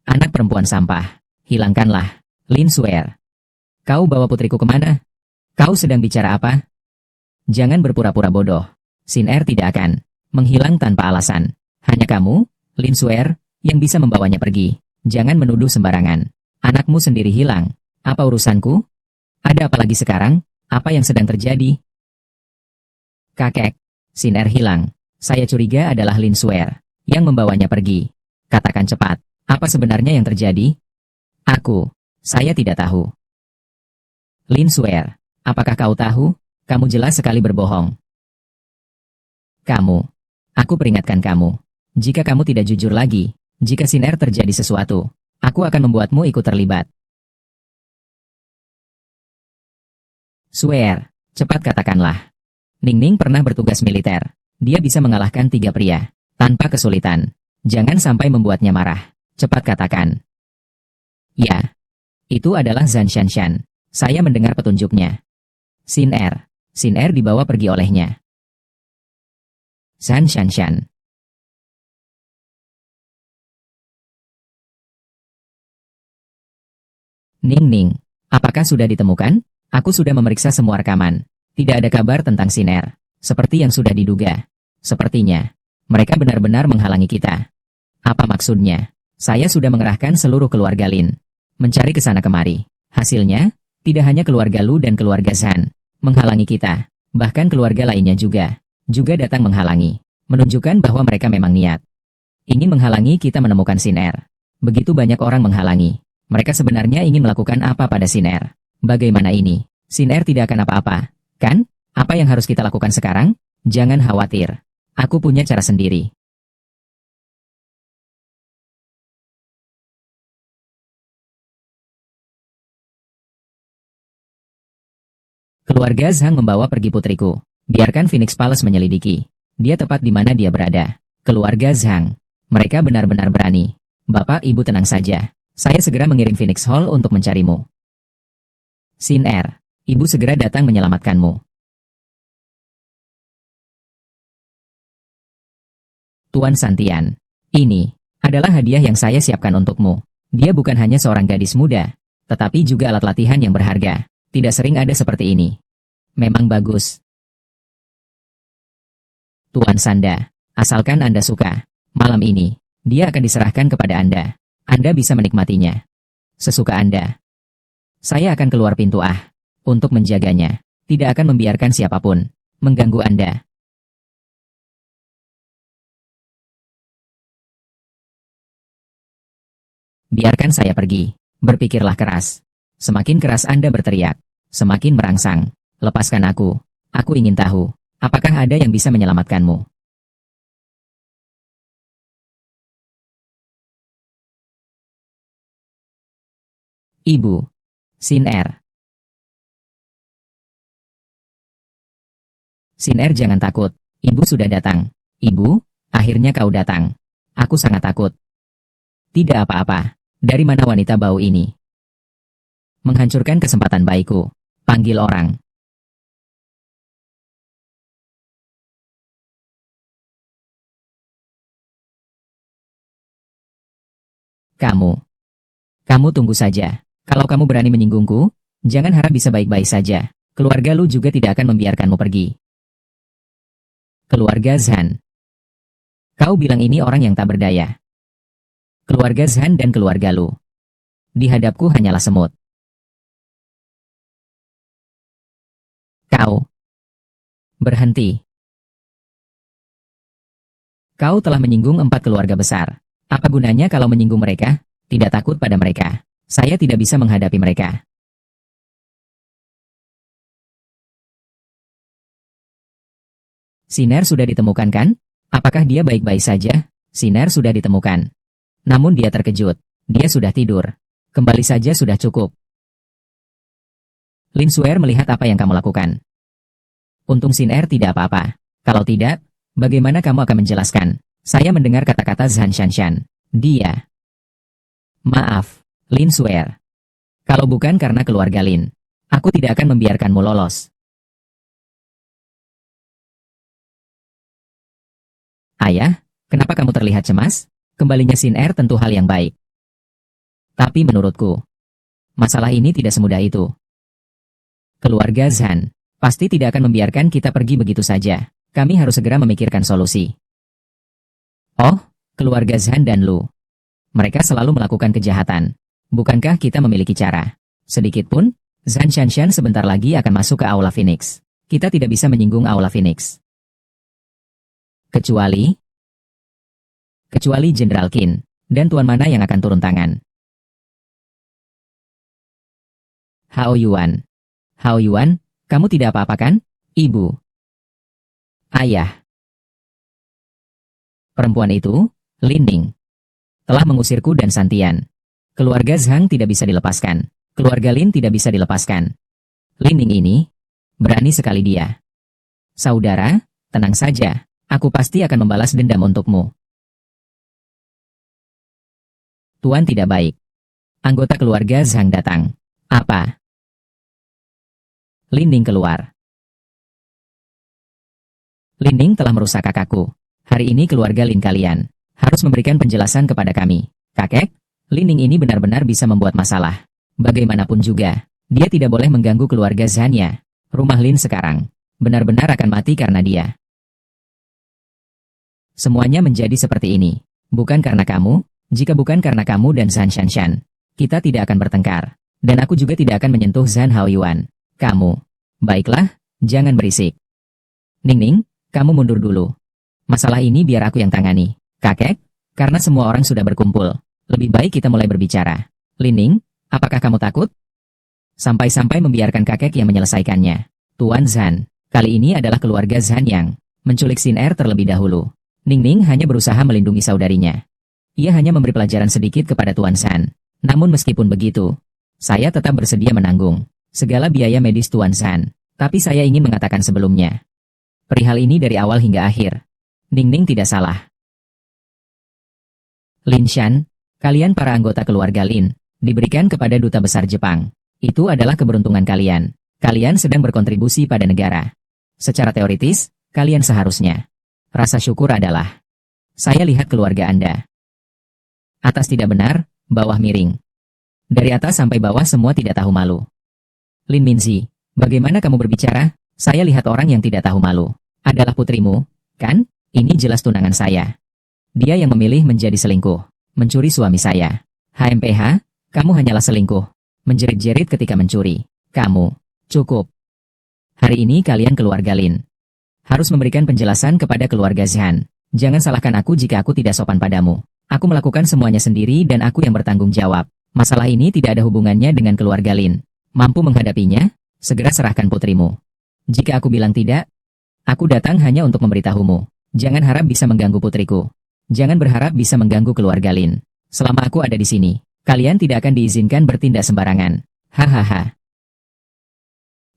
A: Anak perempuan sampah. Hilangkanlah. Lin Suer. Kau bawa putriku kemana? Kau sedang bicara apa? Jangan berpura-pura bodoh. Sin Er tidak akan menghilang tanpa alasan. Hanya kamu, Lin Suer, yang bisa membawanya pergi. Jangan menuduh sembarangan. Anakmu sendiri hilang. Apa urusanku? Ada apa lagi sekarang? Apa yang sedang terjadi? Kakek, Sin Er hilang. Saya curiga adalah Lin Suer yang membawanya pergi. Katakan cepat, apa sebenarnya yang terjadi? Saya tidak tahu. Lin Suer, apakah kau tahu? Kamu jelas sekali berbohong. Aku peringatkan kamu. Jika kamu tidak jujur lagi, jika Sin Er terjadi sesuatu, aku akan membuatmu ikut terlibat. Suer, cepat katakanlah. Ning Ning pernah bertugas militer. Dia bisa mengalahkan 3 pria tanpa kesulitan. Jangan sampai membuatnya marah. Cepat katakan. Ya, itu adalah Zhan Shanshan. Saya mendengar petunjuknya. Sin Er dibawa pergi olehnya. Zhan Shanshan. Ning Ning, apakah sudah ditemukan? Aku sudah memeriksa semua rekaman. Tidak ada kabar tentang Sin Er. Seperti yang sudah diduga. Sepertinya, mereka benar-benar menghalangi kita. Apa maksudnya? Saya sudah mengerahkan seluruh keluarga Lin. Mencari ke sana kemari. Hasilnya, tidak hanya keluarga Lu dan keluarga Zhan menghalangi kita. Bahkan keluarga lainnya juga datang menghalangi. Menunjukkan bahwa mereka memang niat ingin menghalangi kita menemukan Sin Er. Begitu banyak orang menghalangi. Mereka sebenarnya ingin melakukan apa pada Sin Er? Bagaimana ini? Sin Er tidak akan apa-apa, kan? Apa yang harus kita lakukan sekarang? Jangan khawatir. Aku punya cara sendiri. Keluarga Zhang membawa pergi putriku. Biarkan Phoenix Palace menyelidiki. Dia tepat di mana dia berada. Keluarga Zhang. Mereka benar-benar berani. Bapak, Ibu tenang saja. Saya segera mengirim Phoenix Hall untuk mencarimu. Sin Er, Ibu segera datang menyelamatkanmu. Tuan Santian, ini adalah hadiah yang saya siapkan untukmu. Dia bukan hanya seorang gadis muda, tetapi juga alat latihan yang berharga. Tidak sering ada seperti ini. Memang bagus. Tuan Sanda, asalkan Anda suka, malam ini, dia akan diserahkan kepada Anda. Anda bisa menikmatinya. Sesuka Anda. Saya akan keluar pintu untuk menjaganya. Tidak akan membiarkan siapapun mengganggu Anda. Biarkan saya pergi. Berpikirlah keras. Semakin keras Anda berteriak, semakin merangsang. Lepaskan aku. Aku ingin tahu, apakah ada yang bisa menyelamatkanmu? Ibu. Sin Er. Sin Er, jangan takut. Ibu sudah datang. Ibu, akhirnya kau datang. Aku sangat takut. Tidak apa-apa. Dari mana wanita bau ini? Menghancurkan kesempatan baikku. Panggil orang. Kamu tunggu saja. Kalau kamu berani menyinggungku, jangan harap bisa baik-baik saja. Keluarga Lu juga tidak akan membiarkanmu pergi. Keluarga Zhan. Kau bilang ini orang yang tak berdaya. Keluarga Zhan dan keluarga Lu. Di hadapku hanyalah semut. Kau. Berhenti. Kau telah menyinggung 4 keluarga besar. Apa gunanya kalau menyinggung mereka? Tidak takut pada mereka. Saya tidak bisa menghadapi mereka. Sin Er sudah ditemukan kan? Apakah dia baik-baik saja? Sin Er sudah ditemukan. Namun dia terkejut. Dia sudah tidur. Kembali saja sudah cukup. Lin Suer melihat apa yang kamu lakukan. Untung Sin Er tidak apa-apa. Kalau tidak, bagaimana kamu akan menjelaskan? Saya mendengar kata-kata Zhan Shanshan. Dia. Maaf, Lin Suer. Kalau bukan karena keluarga Lin, aku tidak akan membiarkanmu lolos. Ayah, kenapa kamu terlihat cemas? Kembalinya Sin Er tentu hal yang baik. Tapi menurutku, masalah ini tidak semudah itu. Keluarga Zhan pasti tidak akan membiarkan kita pergi begitu saja. Kami harus segera memikirkan solusi. Oh, keluarga Zhan dan Lu. Mereka selalu melakukan kejahatan. Bukankah kita memiliki cara? Sedikit pun, Zhan Shanshan sebentar lagi akan masuk ke Aula Phoenix. Kita tidak bisa menyinggung Aula Phoenix. Kecuali Jenderal Qin. Dan tuan mana yang akan turun tangan? Hao Yuan. Hao Yuan, kamu tidak apa-apa kan? Ibu. Ayah. Perempuan itu, Lin Ning, telah mengusirku dan Santian. Keluarga Zhang tidak bisa dilepaskan. Keluarga Lin tidak bisa dilepaskan. Lin Ning ini, berani sekali dia. Saudara, tenang saja. Aku pasti akan membalas dendam untukmu. Tuan tidak baik. Anggota keluarga Zhang datang. Apa? Lin Ning keluar. Lin Ning telah merusak kakakku. Hari ini keluarga Lin kalian harus memberikan penjelasan kepada kami. Kakek, Lin Ning ini benar-benar bisa membuat masalah. Bagaimanapun juga, dia tidak boleh mengganggu keluarga Zhanya. Rumah Lin sekarang benar-benar akan mati karena dia. Semuanya menjadi seperti ini. Bukan karena kamu, jika bukan karena kamu dan Zhan Shanshan, kita tidak akan bertengkar. Dan aku juga tidak akan menyentuh Zhan Haoyuan. Kamu. Baiklah, jangan berisik. Ning Ning, kamu mundur dulu. Masalah ini biar aku yang tangani. Kakek, karena semua orang sudah berkumpul, lebih baik kita mulai berbicara. Lin Ning, apakah kamu takut? Sampai-sampai membiarkan kakek yang menyelesaikannya. Tuan Zhan, kali ini adalah keluarga Zhan yang menculik Xin Er terlebih dahulu. Ning Ning hanya berusaha melindungi saudarinya. Ia hanya memberi pelajaran sedikit kepada Tuan Zhan. Namun meskipun begitu, saya tetap bersedia menanggung segala biaya medis Tuan Zhan. Tapi saya ingin mengatakan sebelumnya, perihal ini dari awal hingga akhir, Ning Ning tidak salah. Lin Shan, kalian para anggota keluarga Lin, diberikan kepada Duta Besar Jepang. Itu adalah keberuntungan kalian. Kalian sedang berkontribusi pada negara. Secara teoritis, kalian seharusnya. Rasa syukur adalah, saya lihat keluarga Anda. Atas tidak benar, bawah miring. Dari atas sampai bawah semua tidak tahu malu. Lin Minzi, bagaimana kamu berbicara? Saya lihat orang yang tidak tahu malu. Adalah putrimu, kan? Ini jelas tunangan saya. Dia yang memilih menjadi selingkuh, mencuri suami saya. HMPH, kamu hanyalah selingkuh. Menjerit-jerit ketika mencuri. Kamu, cukup. Hari ini kalian keluarga Lin harus memberikan penjelasan kepada keluarga Zhan. Jangan salahkan aku jika aku tidak sopan padamu. Aku melakukan semuanya sendiri dan aku yang bertanggung jawab. Masalah ini tidak ada hubungannya dengan keluarga Lin. Mampu menghadapinya? Segera serahkan putrimu. Jika aku bilang tidak, aku datang hanya untuk memberitahumu. Jangan harap bisa mengganggu putriku. Jangan berharap bisa mengganggu keluarga Lin. Selama aku ada di sini, kalian tidak akan diizinkan bertindak sembarangan. Hahaha.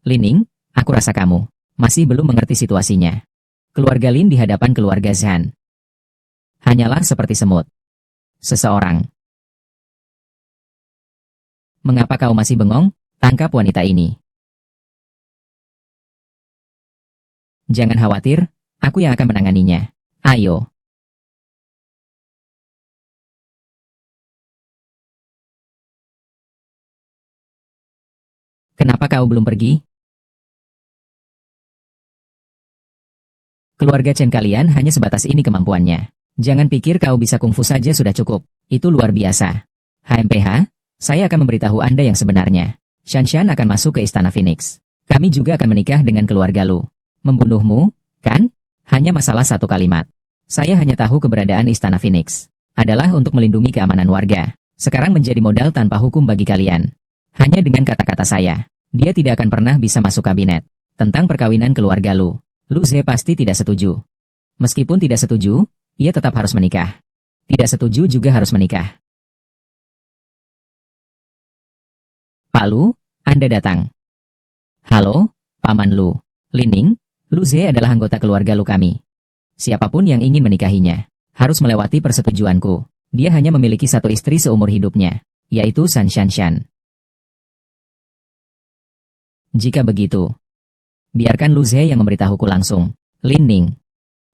A: Lin Ning, aku rasa kamu masih belum mengerti situasinya. Keluarga Lin di hadapan keluarga Zhan hanyalah seperti semut. Seseorang. Mengapa kau masih bengong? Tangkap wanita ini. Jangan khawatir, aku yang akan menanganinya. Ayo. Kenapa kau belum pergi? Keluarga Chen kalian hanya sebatas ini kemampuannya. Jangan pikir kau bisa kungfu saja sudah cukup. Itu luar biasa. HMPH, saya akan memberitahu Anda yang sebenarnya. Shanshan akan masuk ke Istana Phoenix. Kami juga akan menikah dengan keluarga Lu. Membunuhmu, kan? Hanya masalah satu kalimat. Saya hanya tahu keberadaan Istana Phoenix adalah untuk melindungi keamanan warga. Sekarang menjadi modal tanpa hukum bagi kalian. Hanya dengan kata-kata saya, dia tidak akan pernah bisa masuk kabinet. Tentang perkawinan keluarga Lu, Lu Ze pasti tidak setuju. Meskipun tidak setuju, ia tetap harus menikah. Tidak setuju juga harus menikah. Pak Lu, Anda datang. Halo, Paman Lu. Lin Ning, Lu Ze adalah anggota keluarga Lu kami. Siapapun yang ingin menikahinya, harus melewati persetujuanku. Dia hanya memiliki satu istri seumur hidupnya, yaitu San Shanshan. Jika begitu, biarkan Lu Ze yang memberitahuku langsung. Lin Ning,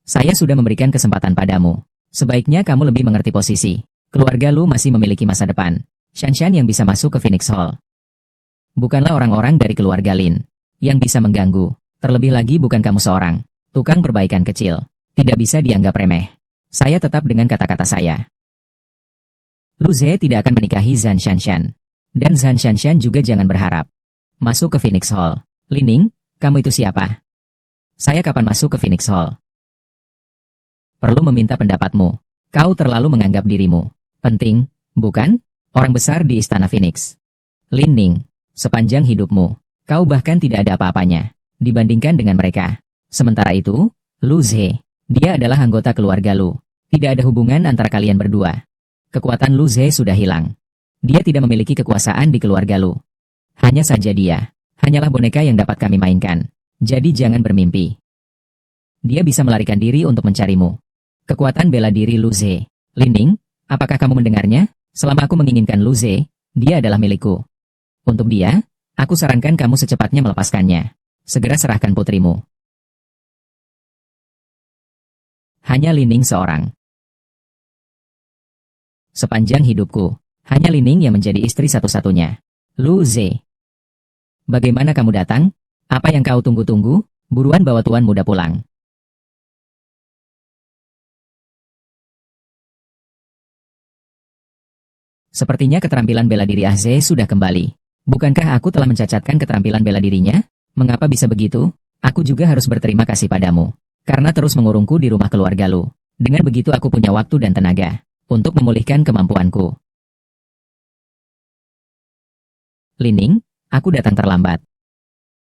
A: saya sudah memberikan kesempatan padamu. Sebaiknya kamu lebih mengerti posisi. Keluarga Lu masih memiliki masa depan. Shanshan yang bisa masuk ke Phoenix Hall bukanlah orang-orang dari keluarga Lin. yang bisa mengganggu. Terlebih lagi bukan kamu seorang tukang perbaikan kecil. Tidak bisa dianggap remeh. Saya tetap dengan kata-kata saya. Lu Ze tidak akan menikahi Zhan Shanshan. Dan Zhan Shanshan juga jangan berharap. Masuk ke Phoenix Hall. Lining, kamu itu siapa? Saya kapan masuk ke Phoenix Hall? Perlu meminta pendapatmu. Kau terlalu menganggap dirimu penting, bukan? Orang besar di Istana Phoenix. Lin Ning, sepanjang hidupmu, kau bahkan tidak ada apa-apanya dibandingkan dengan mereka. Sementara itu, Lu Ze, dia adalah anggota keluarga Lu. Tidak ada hubungan antara kalian berdua. Kekuatan Lu Ze sudah hilang. Dia tidak memiliki kekuasaan di keluarga Lu. Hanya saja dia hanyalah boneka yang dapat kami mainkan. Jadi jangan bermimpi. Dia bisa melarikan diri untuk mencarimu. Kekuatan bela diri Lu Ze. Lin Ning, apakah kamu mendengarnya? Selama aku menginginkan Lu Ze, dia adalah milikku. Untuk dia, aku sarankan kamu secepatnya melepaskannya. Segera serahkan putrimu. Hanya Lin Ning seorang. Sepanjang hidupku, hanya Lin Ning yang menjadi istri satu-satunya. Lu Ze. Bagaimana kamu datang? Apa yang kau tunggu-tunggu? Buruan bawa tuan muda pulang. Sepertinya keterampilan bela diri Ah Ze sudah kembali. Bukankah aku telah mencacatkan keterampilan bela dirinya? Mengapa bisa begitu? Aku juga harus berterima kasih padamu. Karena terus mengurungku di rumah keluarga Lu. Dengan begitu aku punya waktu dan tenaga untuk memulihkan kemampuanku. Lin Ning, aku datang terlambat.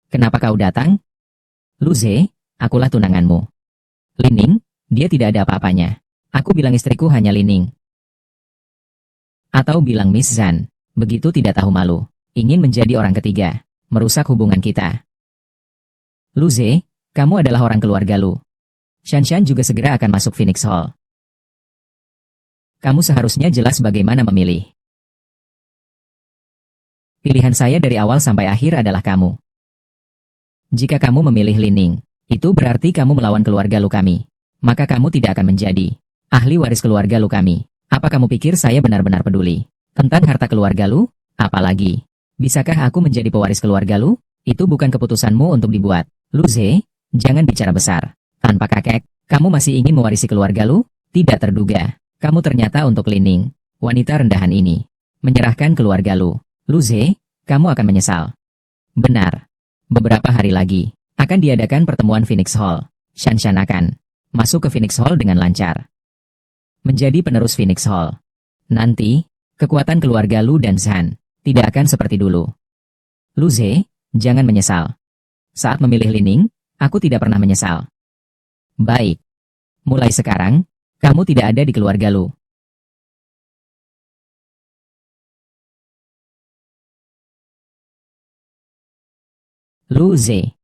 A: Kenapa kau datang? Lu Ze, akulah tunanganmu. Lin Ning, dia tidak ada apa-apanya. Aku bilang istriku hanya Lin Ning. Atau bilang Miss Zhan, begitu tidak tahu malu, ingin menjadi orang ketiga, merusak hubungan kita. Lu Ze, kamu adalah orang keluarga Lu. Shanshan juga segera akan masuk Phoenix Hall. Kamu seharusnya jelas bagaimana memilih. Pilihan saya dari awal sampai akhir adalah kamu. Jika kamu memilih Lin Ning, itu berarti kamu melawan keluarga Lu kami. Maka kamu tidak akan menjadi ahli waris keluarga Lu kami. Apa kamu pikir saya benar-benar peduli tentang harta keluarga Lu? Apalagi, bisakah aku menjadi pewaris keluarga Lu? Itu bukan keputusanmu untuk dibuat. Lu Ze, jangan bicara besar. Tanpa kakek, kamu masih ingin mewarisi keluarga Lu? Tidak terduga, kamu ternyata untuk Lin Ning, wanita rendahan ini, menyerahkan keluarga Lu. Lu Ze, kamu akan menyesal. Benar. Beberapa hari lagi, akan diadakan pertemuan Phoenix Hall. Shanshan akan masuk ke Phoenix Hall dengan lancar. Menjadi penerus Phoenix Hall. Nanti, kekuatan keluarga Lu dan Zhan tidak akan seperti dulu. Lu Ze, jangan menyesal. Saat memilih Lin Ning, aku tidak pernah menyesal. Baik. Mulai sekarang, kamu tidak ada di keluarga Lu. Lu Ze,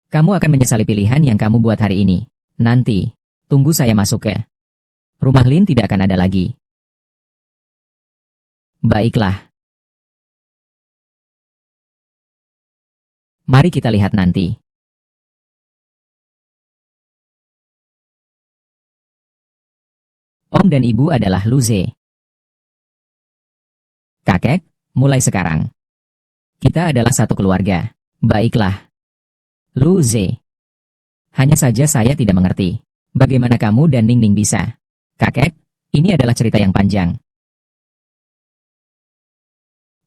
A: kamu akan menyesali pilihan yang kamu buat hari ini. Nanti, tunggu saya masuk ke rumah Lin tidak akan ada lagi. Baiklah. Mari kita lihat nanti. Om dan Ibu adalah Lu Ze. Kakek, mulai sekarang. Kita adalah satu keluarga. Baiklah. Lu Ze. Hanya saja saya tidak mengerti. Bagaimana kamu dan Ning Ning bisa? Kakek, ini adalah cerita yang panjang.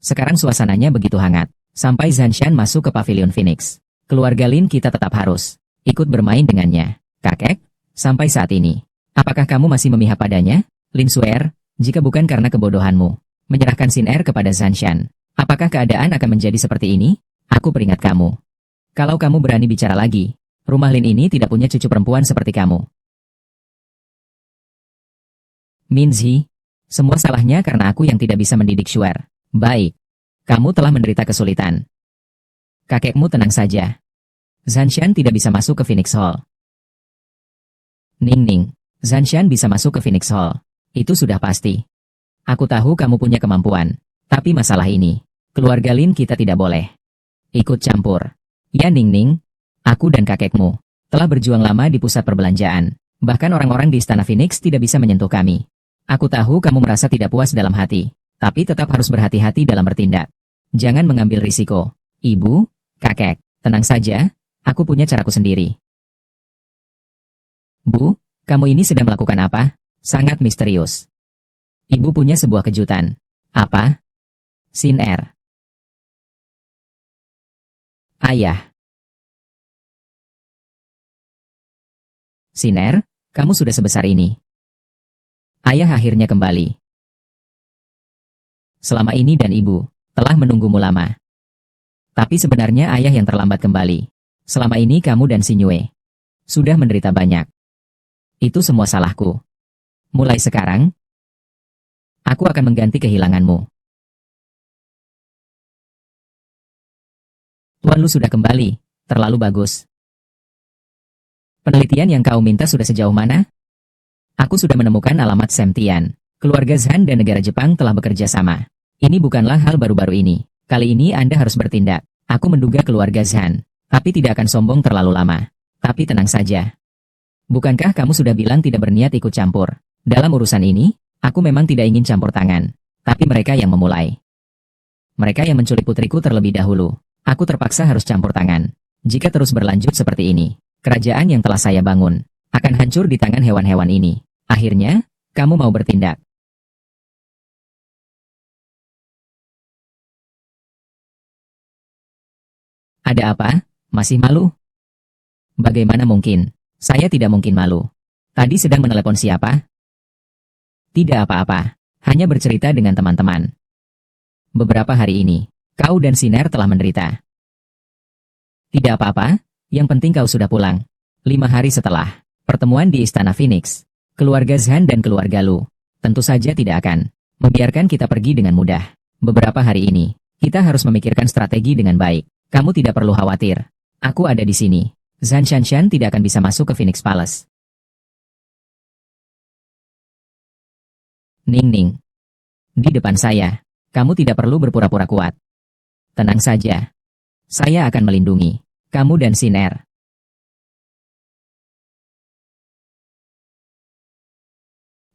A: Sekarang suasananya begitu hangat. Sampai Zanshan masuk ke pavilion Phoenix. Keluarga Lin kita tetap harus ikut bermain dengannya. Kakek, sampai saat ini, apakah kamu masih memihak padanya? Lin Suer, jika bukan karena kebodohanmu, menyerahkan Xin Er kepada Zanshan, apakah keadaan akan menjadi seperti ini? Aku peringat kamu. Kalau kamu berani bicara lagi, rumah Lin ini tidak punya cucu perempuan seperti kamu. Minzi, semua salahnya karena aku yang tidak bisa mendidik Shuer. Baik, kamu telah menderita kesulitan. Kakekmu tenang saja. Zanshan tidak bisa masuk ke Phoenix Hall. Ning Ning, Zanshan bisa masuk ke Phoenix Hall. Itu sudah pasti. Aku tahu kamu punya kemampuan, tapi masalah ini, keluarga Lin kita tidak boleh ikut campur. Ya Ning Ning, aku dan kakekmu telah berjuang lama di pusat perbelanjaan. Bahkan orang-orang di Istana Phoenix tidak bisa menyentuh kami. Aku tahu kamu merasa tidak puas dalam hati, tapi tetap harus berhati-hati dalam bertindak. Jangan mengambil risiko. Ibu, kakek, Tenang saja, aku punya caraku sendiri. Bu, kamu ini sedang melakukan apa? Sangat misterius. Ibu punya sebuah kejutan. Apa? Sin R. Ayah. Sin R, kamu sudah sebesar ini. Ayah akhirnya kembali. Selama ini dan ibu telah menunggumu lama. Tapi sebenarnya ayah yang terlambat kembali. Selama ini kamu dan Sinyue sudah menderita banyak. Itu semua salahku. Mulai sekarang, aku akan mengganti kehilanganmu. Tuan Lu sudah kembali, terlalu bagus. Penelitian yang kau minta sudah sejauh mana? Aku sudah menemukan alamat Sam Tian. Keluarga Zhan dan negara Jepang telah bekerja sama. Ini bukanlah hal baru-baru ini. Kali ini Anda harus bertindak. Aku menduga keluarga Zhan, tapi tidak akan sombong terlalu lama. Tapi tenang saja. Bukankah kamu sudah bilang tidak berniat ikut campur? Dalam urusan ini, aku memang tidak ingin campur tangan. Tapi mereka yang memulai. Mereka yang menculik putriku terlebih dahulu. Aku terpaksa harus campur tangan. Jika terus berlanjut seperti ini, kerajaan yang telah saya bangun akan hancur di tangan hewan-hewan ini. Akhirnya, kamu mau bertindak. Ada apa? Masih malu? Bagaimana mungkin? Saya tidak mungkin malu. Tadi sedang menelepon siapa? Tidak apa-apa. Hanya bercerita dengan teman-teman. Beberapa hari ini, kau dan Sinar telah menderita. Tidak apa-apa, yang penting kau sudah pulang. 5 hari setelah pertemuan di Istana Phoenix, keluarga Zhan dan keluarga Lu tentu saja tidak akan membiarkan kita pergi dengan mudah. Beberapa hari ini, kita harus memikirkan strategi dengan baik. Kamu tidak perlu khawatir. Aku ada di sini. Zhan Shanshan tidak akan bisa masuk ke Phoenix Palace. Ning Ning. Di depan saya, kamu tidak perlu berpura-pura kuat. Tenang saja. Saya akan melindungi kamu dan Siner.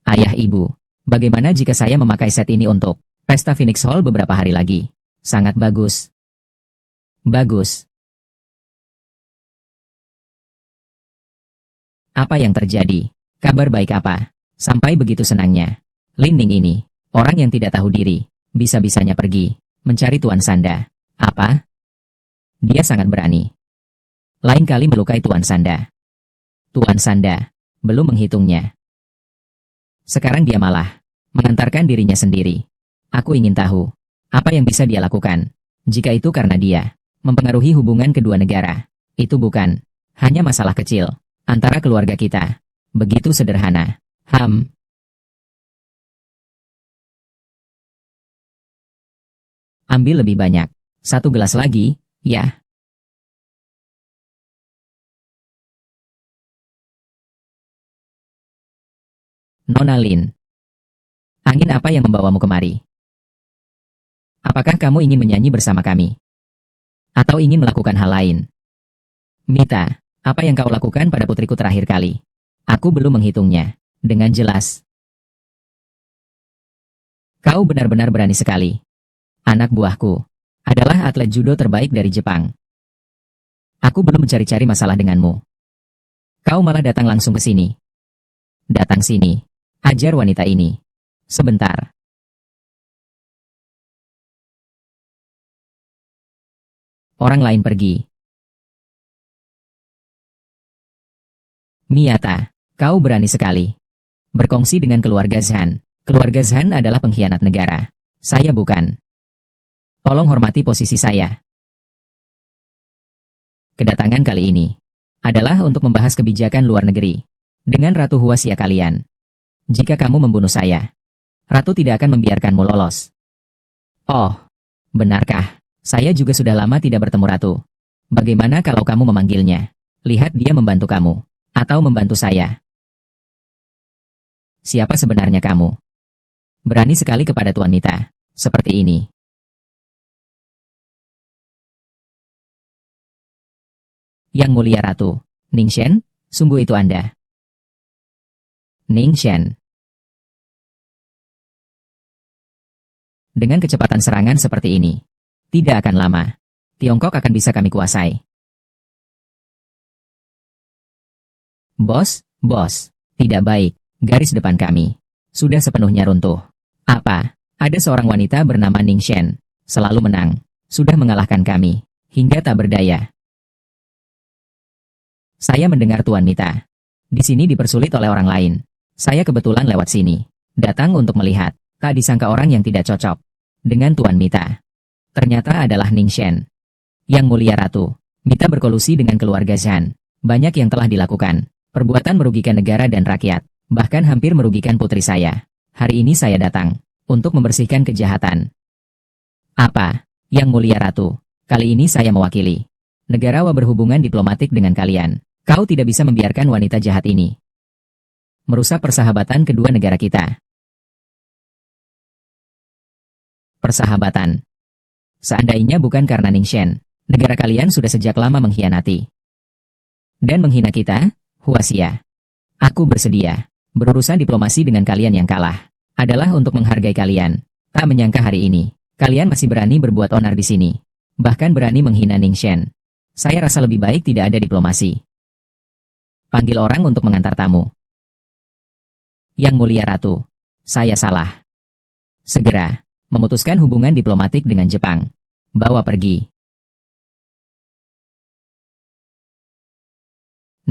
A: Ayah ibu, bagaimana jika saya memakai set ini untuk pesta Phoenix Hall beberapa hari lagi? Sangat bagus. Bagus. Apa yang terjadi? Kabar baik apa? Sampai begitu senangnya. Lin Ning ini, orang yang tidak tahu diri, bisa-bisanya pergi, mencari Tuan Sanda. Apa? Dia sangat berani. Lain kali melukai Tuan Sanda. Tuan Sanda, belum menghitungnya. Sekarang dia malah mengantarkan dirinya sendiri. Aku ingin tahu, apa yang bisa dia lakukan? Jika itu karena dia mempengaruhi hubungan kedua negara, itu bukan hanya masalah kecil antara keluarga kita. Begitu sederhana. Ambil lebih banyak. 1 gelas lagi, ya. Nona Lin. Angin apa yang membawamu kemari? Apakah kamu ingin menyanyi bersama kami? Atau ingin melakukan hal lain? Mita, apa yang kau lakukan pada putriku terakhir kali? Aku belum menghitungnya dengan jelas. Kau benar-benar berani sekali. Anak buahku adalah atlet judo terbaik dari Jepang. Aku belum mencari-cari masalah denganmu. Kau malah datang langsung ke sini. Datang sini. Ajar wanita ini. Sebentar. Orang lain pergi. Miyata, kau berani sekali berkongsi dengan keluarga Zhan. Keluarga Zhan adalah pengkhianat negara. Saya bukan. Tolong hormati posisi saya. Kedatangan kali ini adalah untuk membahas kebijakan luar negeri dengan Ratu Huaxia kalian. Jika kamu membunuh saya, Ratu tidak akan membiarkanmu lolos. Oh, benarkah? Saya juga sudah lama tidak bertemu Ratu. Bagaimana kalau kamu memanggilnya? Lihat dia membantu kamu. Atau membantu saya. Siapa sebenarnya kamu? Berani sekali kepada Tuan Mita. Seperti ini. Yang Mulia Ratu. Ningshen, sungguh itu Anda. Ningshen. Dengan kecepatan serangan seperti ini, tidak akan lama. Tiongkok akan bisa kami kuasai. Bos, tidak baik, garis depan kami sudah sepenuhnya runtuh. Apa? Ada seorang wanita bernama Ning Shen, selalu menang, sudah mengalahkan kami, hingga tak berdaya. Saya mendengar Tuan Mita. Di sini dipersulit oleh orang lain. Saya kebetulan lewat sini, datang untuk melihat, tak disangka orang yang tidak cocok dengan Tuan Mita. Ternyata adalah Ning Shen. Yang mulia Ratu, Mita berkolusi dengan keluarga Zhan. Banyak yang telah dilakukan. Perbuatan merugikan negara dan rakyat. Bahkan hampir merugikan putri saya. Hari ini saya datang untuk membersihkan kejahatan. Apa? Yang mulia Ratu, kali ini saya mewakili negara berhubungan diplomatik dengan kalian. Kau tidak bisa membiarkan wanita jahat ini merusak persahabatan kedua negara kita. Persahabatan. Seandainya bukan karena Ning Shen, negara kalian sudah sejak lama mengkhianati dan menghina kita, Huaxia. Aku bersedia berurusan diplomasi dengan kalian. Yang kalah adalah untuk menghargai kalian. Tak menyangka hari ini, kalian masih berani berbuat onar di sini. Bahkan berani menghina Ning Shen. Saya rasa lebih baik tidak ada diplomasi. Panggil orang untuk mengantar tamu. Yang mulia Ratu, saya salah. Segera memutuskan hubungan diplomatik dengan Jepang. Bawa pergi.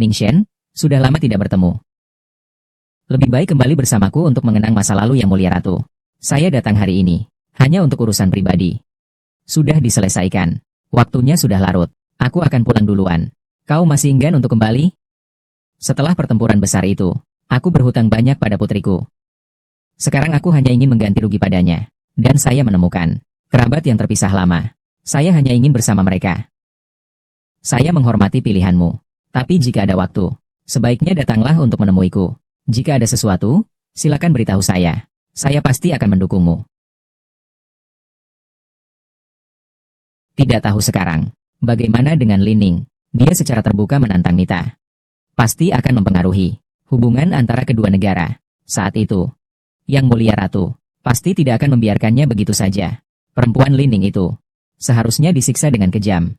A: Ning Shen, sudah lama tidak bertemu. Lebih baik kembali bersamaku untuk mengenang masa lalu. Yang mulia Ratu, saya datang hari ini hanya untuk urusan pribadi. Sudah diselesaikan. Waktunya sudah larut. Aku akan pulang duluan. Kau masih enggan untuk kembali? Setelah pertempuran besar itu, aku berhutang banyak pada putriku. Sekarang aku hanya ingin mengganti rugi padanya. Dan saya menemukan kerabat yang terpisah lama. Saya hanya ingin bersama mereka. Saya menghormati pilihanmu. Tapi jika ada waktu, sebaiknya datanglah untuk menemuiku. Jika ada sesuatu, silakan beritahu saya. Saya pasti akan mendukungmu. Tidak tahu sekarang, bagaimana dengan Lin Ning? Dia secara terbuka menantang Mita. Pasti akan mempengaruhi hubungan antara kedua negara. Saat itu, Yang mulia Ratu pasti tidak akan membiarkannya begitu saja. Perempuan Lin Ning itu seharusnya disiksa dengan kejam.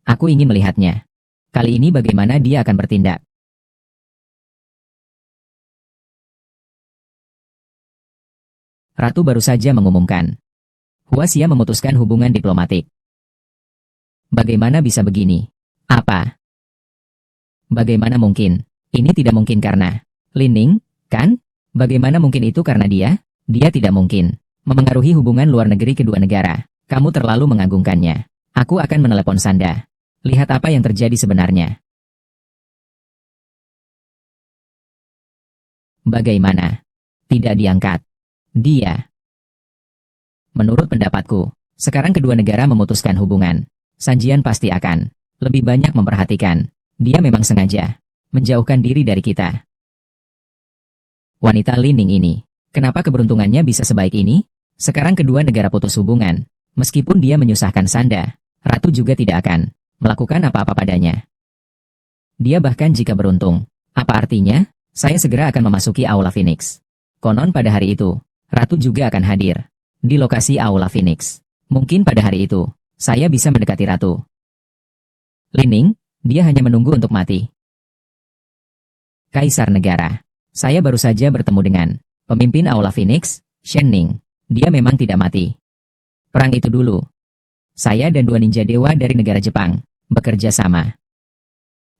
A: Aku ingin melihatnya. Kali ini bagaimana dia akan bertindak. Ratu baru saja mengumumkan. Huaxia memutuskan hubungan diplomatik. Bagaimana bisa begini? Apa? Bagaimana mungkin? Ini tidak mungkin karena Lin Ning, kan? Bagaimana mungkin itu karena dia? Dia tidak mungkin memengaruhi hubungan luar negeri kedua negara. Kamu terlalu mengagungkannya. Aku akan menelepon Sanda. Lihat apa yang terjadi sebenarnya. Bagaimana? Tidak diangkat. Dia. Menurut pendapatku, sekarang kedua negara memutuskan hubungan. Sanjian pasti akan lebih banyak memperhatikan. Dia memang sengaja menjauhkan diri dari kita. Wanita Lin Ning ini, kenapa keberuntungannya bisa sebaik ini? Sekarang kedua negara putus hubungan. Meskipun dia menyusahkan Sanda, Ratu juga tidak akan melakukan apa-apa padanya. Dia bahkan jika beruntung, apa artinya? Saya segera akan memasuki Aula Phoenix. Konon pada hari itu, Ratu juga akan hadir di lokasi Aula Phoenix. Mungkin pada hari itu, saya bisa mendekati Ratu. Lin Ning, dia hanya menunggu untuk mati. Kaisar negara. Saya baru saja bertemu dengan pemimpin Aula Phoenix, Shen Ning. Dia memang tidak mati. Perang itu dulu. Saya dan dua ninja dewa dari negara Jepang bekerja sama.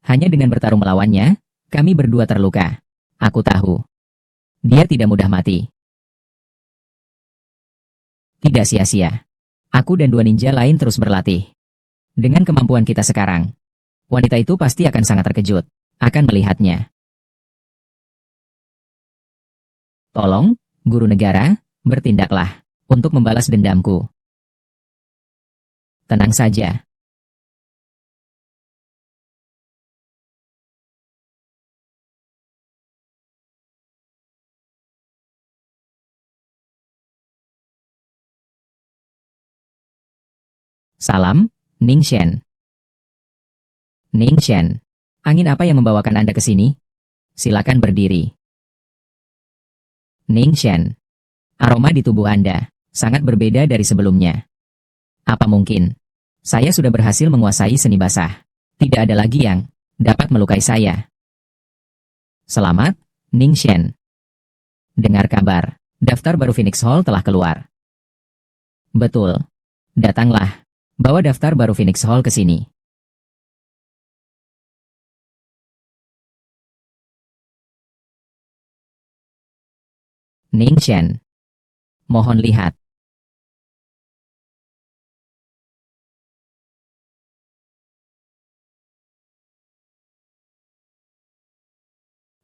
A: Hanya dengan bertarung melawannya, kami berdua terluka. Aku tahu. Dia tidak mudah mati. Tidak sia-sia. Aku dan dua ninja lain terus berlatih. Dengan kemampuan kita sekarang, wanita itu pasti akan sangat terkejut akan melihatnya. Tolong, guru negara, bertindaklah untuk membalas dendamku. Tenang saja. Salam, Ning Shen. Ning Shen, angin apa yang membawakan Anda ke sini? Silakan berdiri. Ning Shen, aroma di tubuh Anda sangat berbeda dari sebelumnya. Apa mungkin saya sudah berhasil menguasai seni basah? Tidak ada lagi yang dapat melukai saya. Selamat, Ning Shen. Dengar kabar, daftar baru Phoenix Hall telah keluar. Betul. Datanglah. Bawa daftar baru Phoenix Hall ke sini. Ning Shen. Mohon lihat.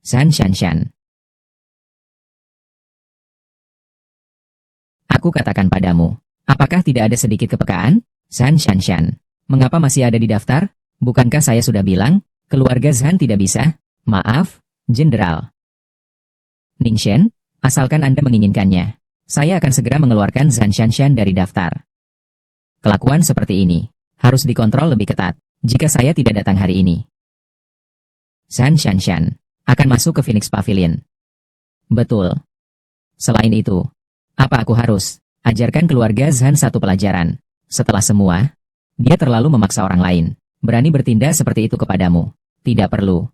A: Zhan Shanshan. Aku katakan padamu, apakah tidak ada sedikit kepekaan? Zhan Shanshan. Mengapa masih ada di daftar? Bukankah saya sudah bilang, keluarga Zhan tidak bisa? Maaf, Jenderal. Ning Shen, asalkan Anda menginginkannya, saya akan segera mengeluarkan Zhan Shanshan dari daftar. Kelakuan seperti ini harus dikontrol lebih ketat jika saya tidak datang hari ini. Zhan Shanshan akan masuk ke Phoenix Pavilion. Betul. Selain itu, apa aku harus ajarkan keluarga Zhan satu pelajaran? Setelah semua, dia terlalu memaksa orang lain berani bertindak seperti itu kepadamu. Tidak perlu.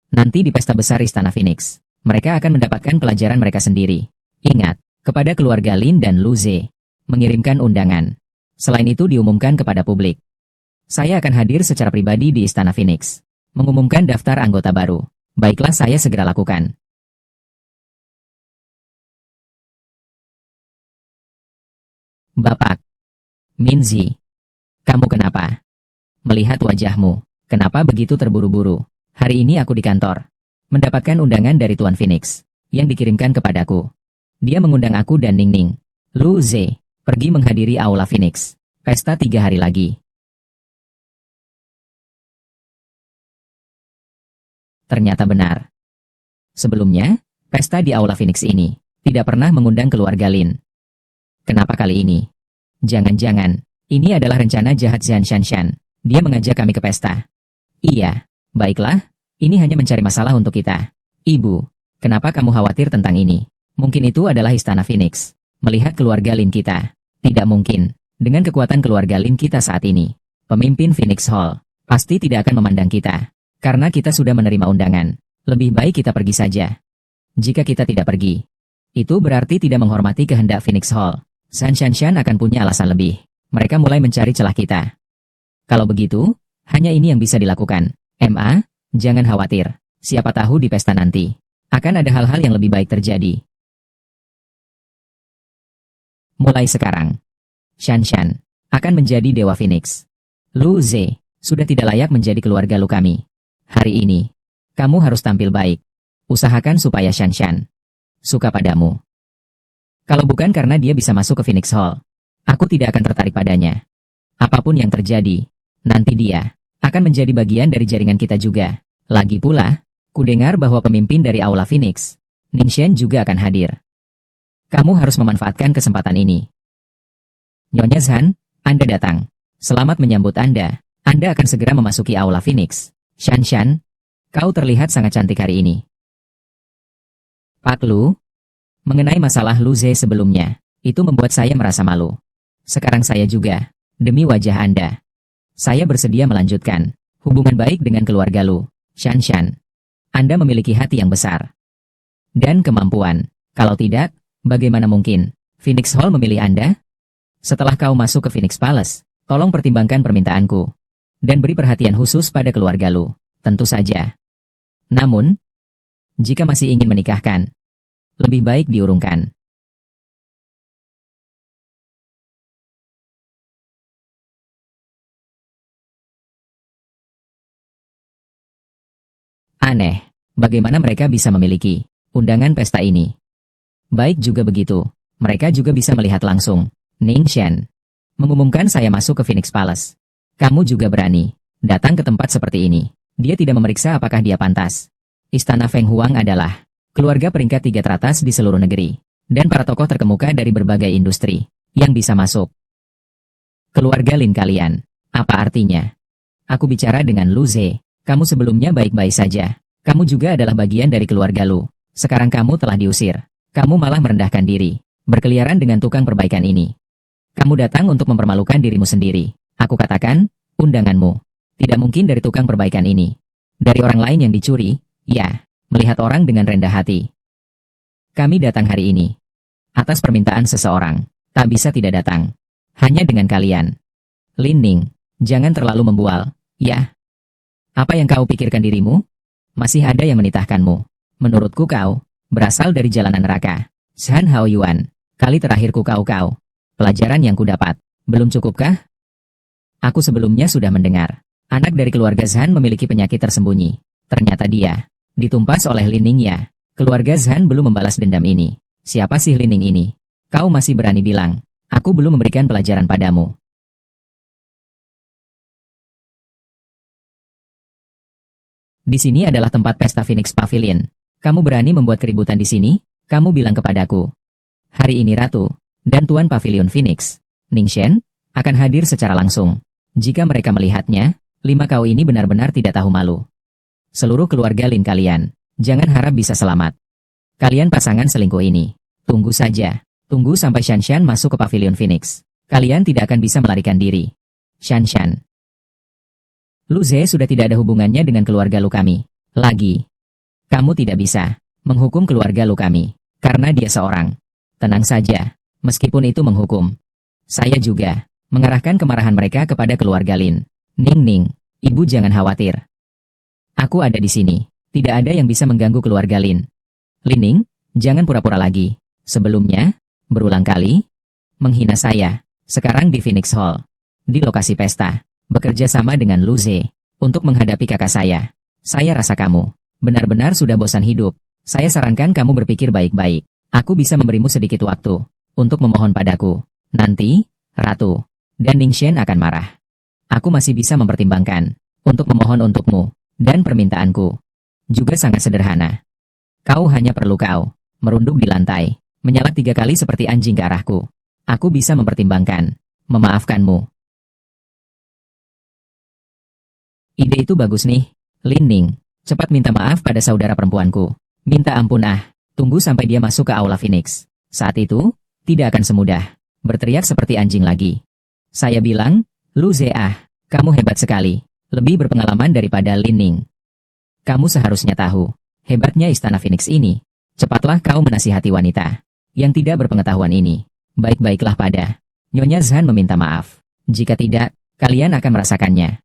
A: Nanti di pesta besar Istana Phoenix, mereka akan mendapatkan pelajaran mereka sendiri. Ingat, kepada keluarga Lin dan Lu Ze, mengirimkan undangan. Selain itu diumumkan kepada publik. Saya akan hadir secara pribadi di Istana Phoenix, mengumumkan daftar anggota baru. Baiklah, saya segera lakukan. Bapak. Minzi. Kamu kenapa? Melihat wajahmu, kenapa begitu terburu-buru? Hari ini aku di kantor, mendapatkan undangan dari Tuan Phoenix, yang dikirimkan kepadaku. Dia mengundang aku dan Ning Ning, Lu Ze, pergi menghadiri Aula Phoenix, pesta 3 hari lagi. Ternyata benar. Sebelumnya, pesta di Aula Phoenix ini tidak pernah mengundang keluarga Lin. Kenapa kali ini? Jangan-jangan, ini adalah rencana jahat Zhan Shanshan. Dia mengajak kami ke pesta. Iya, baiklah, ini hanya mencari masalah untuk kita. Ibu, kenapa kamu khawatir tentang ini? Mungkin itu adalah Istana Phoenix. Melihat keluarga Lin kita. Tidak mungkin, dengan kekuatan keluarga Lin kita saat ini. Pemimpin Phoenix Hall pasti tidak akan memandang kita. Karena kita sudah menerima undangan. Lebih baik kita pergi saja. Jika kita tidak pergi, itu berarti tidak menghormati kehendak Phoenix Hall. Zhan Shanshan akan punya alasan lebih. Mereka mulai mencari celah kita. Kalau begitu, hanya ini yang bisa dilakukan. MA, jangan khawatir. Siapa tahu di pesta nanti akan ada hal-hal yang lebih baik terjadi. Mulai sekarang, Shanshan akan menjadi Dewa Phoenix. Lu Ze sudah tidak layak menjadi keluarga lu kami. Hari ini, kamu harus tampil baik. Usahakan supaya Shanshan suka padamu. Kalau bukan karena dia bisa masuk ke Phoenix Hall, aku tidak akan tertarik padanya. Apapun yang terjadi, nanti dia akan menjadi bagian dari jaringan kita juga. Lagi pula, kudengar bahwa pemimpin dari Aula Phoenix, Ning Shen juga akan hadir. Kamu harus memanfaatkan kesempatan ini. Nyonya Zhan, Anda datang. Selamat menyambut Anda. Anda akan segera memasuki Aula Phoenix. Shanshan, kau terlihat sangat cantik hari ini. Pak Lu, mengenai masalah Lu Ze sebelumnya, itu membuat saya merasa malu. Sekarang saya juga, demi wajah Anda, saya bersedia melanjutkan hubungan baik dengan keluarga Lu. Shanshan, Anda memiliki hati yang besar dan kemampuan. Kalau tidak, bagaimana mungkin Phoenix Hall memilih Anda? Setelah kau masuk ke Phoenix Palace, tolong pertimbangkan permintaanku dan beri perhatian khusus pada keluarga Lu. Tentu saja. Namun, jika masih ingin menikahkan, lebih baik diurungkan. Aneh, bagaimana mereka bisa memiliki undangan pesta ini? Baik juga begitu, mereka juga bisa melihat langsung. Ning Shen mengumumkan saya masuk ke Phoenix Palace. Kamu juga berani datang ke tempat seperti ini. Dia tidak memeriksa apakah dia pantas. Istana Feng Huang adalah keluarga peringkat 3 teratas di seluruh negeri, dan para tokoh terkemuka dari berbagai industri yang bisa masuk. Keluarga Lin kalian, apa artinya? Aku bicara dengan Lu Ze. Kamu sebelumnya baik-baik saja. Kamu juga adalah bagian dari keluarga Lu. Sekarang kamu telah diusir. Kamu malah merendahkan diri, berkeliaran dengan tukang perbaikan ini. Kamu datang untuk mempermalukan dirimu sendiri. Aku katakan, undanganmu tidak mungkin dari tukang perbaikan ini. Dari orang lain yang dicuri, ya, melihat orang dengan rendah hati. Kami datang hari ini. Atas permintaan seseorang, tak bisa tidak datang. Hanya dengan kalian. Lin Ning, jangan terlalu membual, ya. Apa yang kau pikirkan dirimu? Masih ada yang menitahkanmu. Menurutku kau, berasal dari jalanan neraka. Shan Hao Yuan, kali terakhirku kau. Pelajaran yang kudapat, belum cukupkah? Aku sebelumnya sudah mendengar. Anak dari keluarga Zhan memiliki penyakit tersembunyi. Ternyata dia ditumpas oleh Lin Ning ya. Keluarga Zhan belum membalas dendam ini. Siapa sih Lin Ning ini? Kau masih berani bilang, aku belum memberikan pelajaran padamu. Di sini adalah tempat pesta Phoenix Pavilion. Kamu berani membuat keributan di sini? Kamu bilang kepadaku. Hari ini Ratu dan Tuan Pavilion Phoenix, Ning Shen, akan hadir secara langsung. Jika mereka melihatnya, 5 kau ini benar-benar tidak tahu malu. Seluruh keluarga Lin kalian, jangan harap bisa selamat. Kalian pasangan selingkuh ini. Tunggu saja. Tunggu sampai Shanshan masuk ke Pavilion Phoenix. Kalian tidak akan bisa melarikan diri. Shanshan. Lu Ze sudah tidak ada hubungannya dengan keluarga Lu kami. Lagi. Kamu tidak bisa menghukum keluarga Lu kami. Karena dia seorang. Tenang saja. Meskipun itu menghukum. Saya juga mengarahkan kemarahan mereka kepada keluarga Lin. Ning, ibu jangan khawatir. Aku ada di sini. Tidak ada yang bisa mengganggu keluarga Lin. Lin Ning, jangan pura-pura lagi. Sebelumnya, berulang kali, menghina saya. Sekarang di Phoenix Hall. Di lokasi pesta. Bekerja sama dengan Lu Ze untuk menghadapi kakak saya. Saya rasa kamu benar-benar sudah bosan hidup. Saya sarankan kamu berpikir baik-baik. Aku bisa memberimu sedikit waktu untuk memohon padaku. Nanti, Ratu dan Ning Shen akan marah. Aku masih bisa mempertimbangkan untuk memohon untukmu, dan permintaanku juga sangat sederhana. Kau hanya perlu merunduk di lantai, menyalak 3 kali seperti anjing ke arahku. Aku bisa mempertimbangkan memaafkanmu. Ide itu bagus nih, Lin Ning. Cepat minta maaf pada saudara perempuanku. Minta ampun tunggu sampai dia masuk ke Aula Phoenix. Saat itu, tidak akan semudah berteriak seperti anjing lagi. Saya bilang, Lu Ze kamu hebat sekali. Lebih berpengalaman daripada Lin Ning. Kamu seharusnya tahu, hebatnya Istana Phoenix ini. Cepatlah kau menasihati wanita yang tidak berpengetahuan ini. Baik-baiklah pada Nyonya Zhan meminta maaf. Jika tidak, kalian akan merasakannya.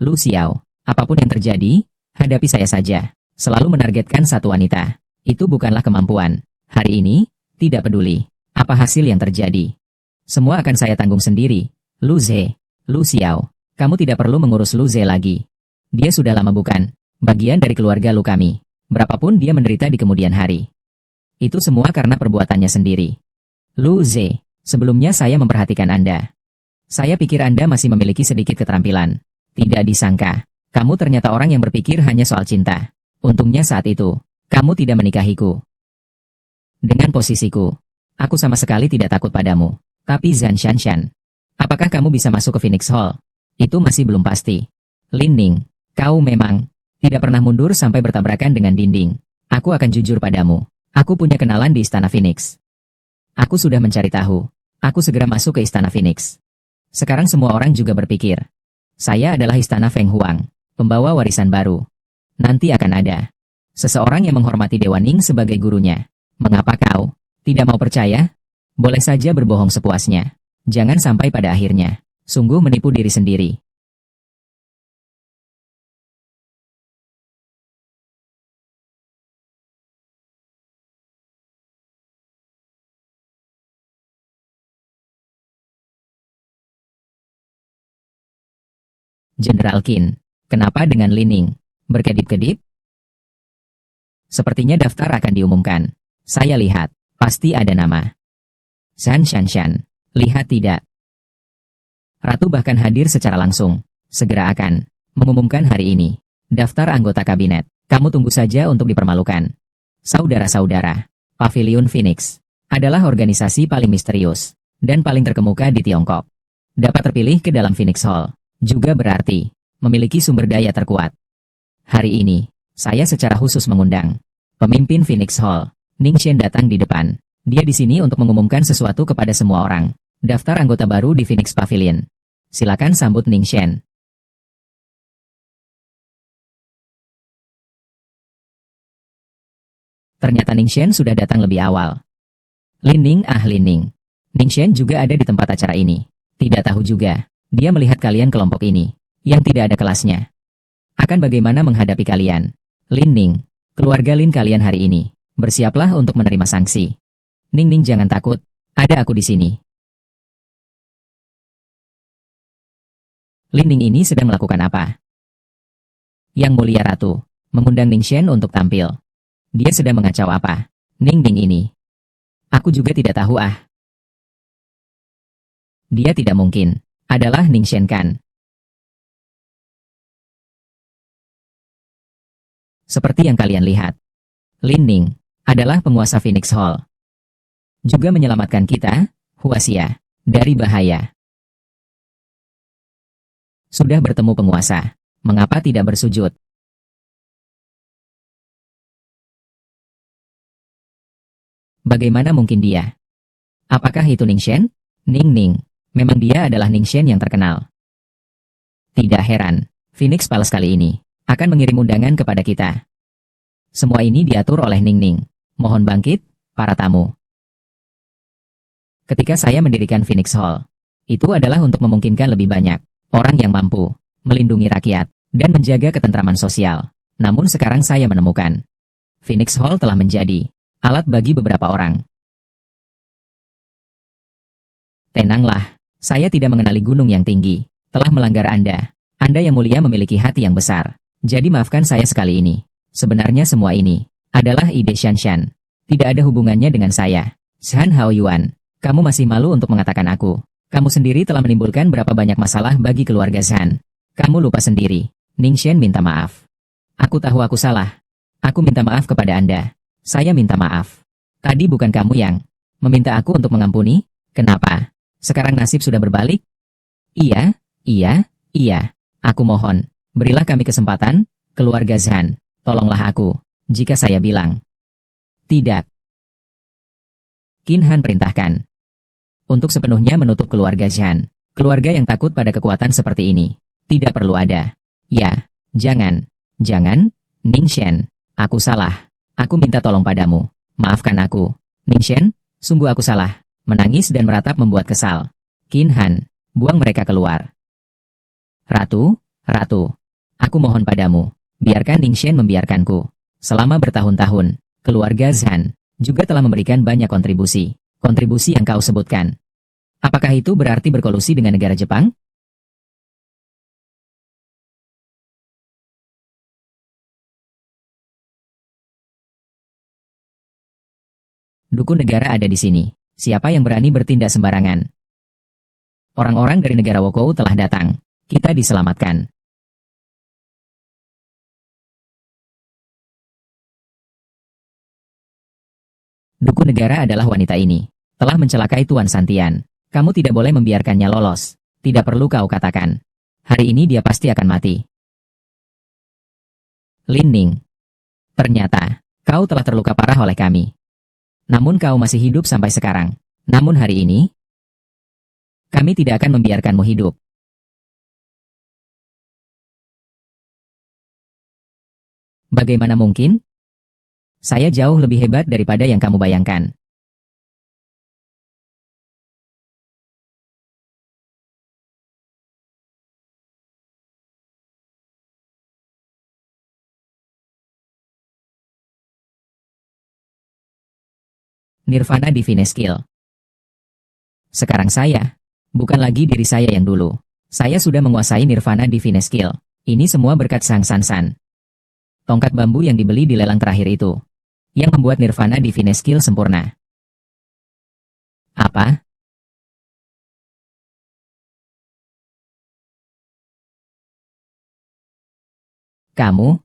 A: Lu Xiao, apapun yang terjadi, hadapi saya saja. Selalu menargetkan satu wanita. Itu bukanlah kemampuan. Hari ini, tidak peduli apa hasil yang terjadi. Semua akan saya tanggung sendiri. Lu Xiao, kamu tidak perlu mengurus Lu Ze lagi. Dia sudah lama bukan bagian dari keluarga Lu kami. Berapapun dia menderita di kemudian hari. Itu semua karena perbuatannya sendiri. Lu Ze, sebelumnya saya memperhatikan Anda. Saya pikir Anda masih memiliki sedikit keterampilan. Tidak disangka, kamu ternyata orang yang berpikir hanya soal cinta. Untungnya saat itu, kamu tidak menikahiku. Dengan posisiku, aku sama sekali tidak takut padamu. Tapi Zhan Shanshan, apakah kamu bisa masuk ke Phoenix Hall? Itu masih belum pasti. Lin Ning, kau memang tidak pernah mundur sampai bertabrakan dengan dinding. Aku akan jujur padamu. Aku punya kenalan di Istana Phoenix. Aku sudah mencari tahu. Aku segera masuk ke Istana Phoenix. Sekarang semua orang juga berpikir. Saya adalah Istana Feng Huang, pembawa warisan baru. Nanti akan ada seseorang yang menghormati Dewa Ning sebagai gurunya. Mengapa kau tidak mau percaya? Boleh saja berbohong sepuasnya. Jangan sampai pada akhirnya sungguh menipu diri sendiri. Jenderal Qin, kenapa dengan Lin Ning? Berkedip-kedip? Sepertinya daftar akan diumumkan. Saya lihat, pasti ada nama. Zhan Shanshan, lihat tidak? Ratu bahkan hadir secara langsung. Segera akan mengumumkan hari ini. Daftar anggota kabinet. Kamu tunggu saja untuk dipermalukan. Saudara-saudara, Pavilion Phoenix adalah organisasi paling misterius dan paling terkemuka di Tiongkok. Dapat terpilih ke dalam Phoenix Hall juga berarti memiliki sumber daya terkuat. Hari ini, saya secara khusus mengundang pemimpin Phoenix Hall, Ning Shen datang di depan. Dia di sini untuk mengumumkan sesuatu kepada semua orang. Daftar anggota baru di Phoenix Pavilion. Silakan sambut Ning Shen. Ternyata Ning Shen sudah datang lebih awal. Lin Ning, Lin Ning. Ning Shen juga ada di tempat acara ini. Tidak tahu juga. Dia melihat kalian kelompok ini, yang tidak ada kelasnya. Akan bagaimana menghadapi kalian? Lin Ning, keluarga Lin kalian hari ini. Bersiaplah untuk menerima sanksi. Ning Ning jangan takut, ada aku di sini. Lin Ning ini sedang melakukan apa? Yang Mulia Ratu, mengundang Ning Shen untuk tampil. Dia sedang mengacau apa? Ning Ning ini. Aku juga tidak tahu Dia tidak mungkin. Adalah Ning Shen kan? Seperti yang kalian lihat. Lin Ning adalah penguasa Phoenix Hall. Juga menyelamatkan kita, Huaxia, dari bahaya. Sudah bertemu penguasa. Mengapa tidak bersujud? Bagaimana mungkin dia? Apakah itu Ning Shen? Ning Ning. Memang dia adalah Ning Shen yang terkenal. Tidak heran, Phoenix Palace kali ini akan mengirim undangan kepada kita. Semua ini diatur oleh Ning Ning. Mohon bangkit, para tamu. Ketika saya mendirikan Phoenix Hall, itu adalah untuk memungkinkan lebih banyak orang yang mampu melindungi rakyat dan menjaga ketentraman sosial. Namun sekarang saya menemukan Phoenix Hall telah menjadi alat bagi beberapa orang. Tenanglah, saya tidak mengenali gunung yang tinggi, telah melanggar Anda. Anda yang mulia memiliki hati yang besar. Jadi maafkan saya sekali ini. Sebenarnya semua ini adalah ide Shan Shan. Tidak ada hubungannya dengan saya. Shan Hao Yuan, kamu masih malu untuk mengatakan aku. Kamu sendiri telah menimbulkan berapa banyak masalah bagi keluarga Shan. Kamu lupa sendiri. Ning Shen minta maaf. Aku tahu aku salah. Aku minta maaf kepada Anda. Saya minta maaf. Tadi bukan kamu yang meminta aku untuk mengampuni? Kenapa? Sekarang nasib sudah berbalik? Iya. Aku mohon, berilah kami kesempatan, keluarga Zhan. Tolonglah aku, jika saya bilang tidak. Qin Han perintahkan untuk sepenuhnya menutup keluarga Zhan. Keluarga yang takut pada kekuatan seperti ini. Tidak perlu ada. Ya, jangan, Ning Shen. Aku salah. Aku minta tolong padamu. Maafkan aku. Ning Shen, sungguh aku salah. Menangis dan meratap membuat kesal. Qin Han, buang mereka keluar. Ratu, aku mohon padamu. Biarkan Ning Shen membiarkanku. Selama bertahun-tahun, keluarga Zhan juga telah memberikan banyak kontribusi. Kontribusi yang kau sebutkan. Apakah itu berarti berkolusi dengan negara Jepang? Dukun negara ada di sini. Siapa yang berani bertindak sembarangan? Orang-orang dari negara Wokou telah datang. Kita diselamatkan. Dukun negara adalah wanita ini. Telah mencelakai Tuan Santian. Kamu tidak boleh membiarkannya lolos. Tidak perlu kau katakan. Hari ini dia pasti akan mati. Lin Ning. Ternyata, kau telah terluka parah oleh kami. Namun kau masih hidup sampai sekarang. Namun hari ini, kami tidak akan membiarkanmu hidup. Bagaimana mungkin? Saya jauh lebih hebat daripada yang kamu bayangkan. Nirvana Divine Skill. Sekarang saya, bukan lagi diri saya yang dulu. Saya sudah menguasai Nirvana Divine Skill. Ini semua berkat Sang Sansan. Tongkat bambu yang dibeli di lelang terakhir itu, yang membuat Nirvana Divine Skill sempurna. Apa? Kamu?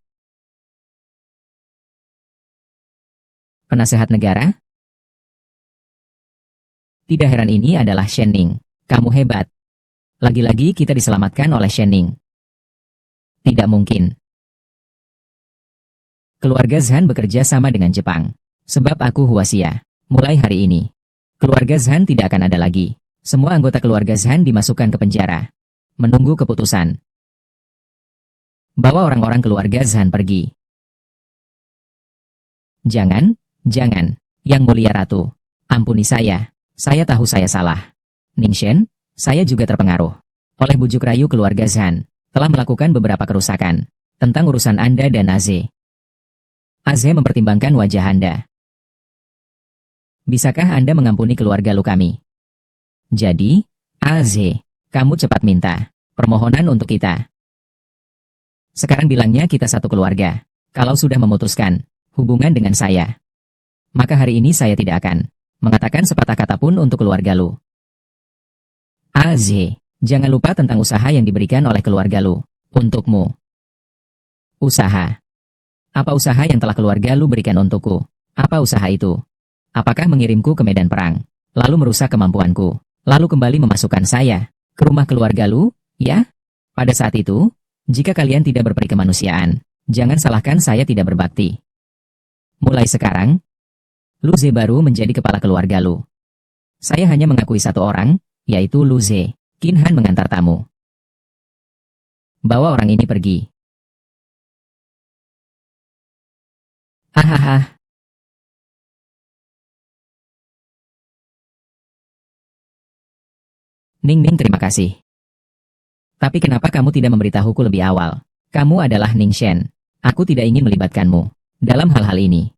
A: Penasehat negara? Tidak heran ini adalah Shen Ning. Kamu hebat. Lagi-lagi kita diselamatkan oleh Shen Ning. Tidak mungkin. Keluarga Zhan bekerja sama dengan Jepang. Sebab aku Huaxia. Mulai hari ini, keluarga Zhan tidak akan ada lagi. Semua anggota keluarga Zhan dimasukkan ke penjara. Menunggu keputusan. Bawa orang-orang keluarga Zhan pergi. Jangan, Jangan, Yang Mulia Ratu. Ampuni saya tahu saya salah. Ning Shen, saya juga terpengaruh oleh bujuk rayu keluarga Zhan, telah melakukan beberapa kerusakan tentang urusan Anda dan Aze. Aze mempertimbangkan wajah Anda. Bisakah Anda mengampuni keluarga lu kami? Jadi, Aze, kamu cepat minta permohonan untuk kita. Sekarang bilangnya kita satu keluarga. Kalau sudah memutuskan hubungan dengan saya, maka hari ini saya tidak akan mengatakan sepatah kata pun untuk keluarga lu. Aze, jangan lupa tentang usaha yang diberikan oleh keluarga lu untukmu. Usaha? Apa usaha yang telah keluarga lu berikan untukku? Apa usaha itu? Apakah mengirimku ke medan perang, lalu merusak kemampuanku, lalu kembali memasukkan saya ke rumah keluarga lu, ya? Pada saat itu, jika kalian tidak berperi kemanusiaan, jangan salahkan saya tidak berbakti. Mulai sekarang, Lu Ze baru menjadi kepala keluarga lu. Saya hanya mengakui satu orang, yaitu Lu Ze. Qin Han mengantar tamu. Bawa orang ini pergi. Hahaha. Ning Ning, terima kasih. Tapi kenapa kamu tidak memberitahuku lebih awal? Kamu adalah Ning Shen. Aku tidak ingin melibatkanmu dalam hal-hal ini.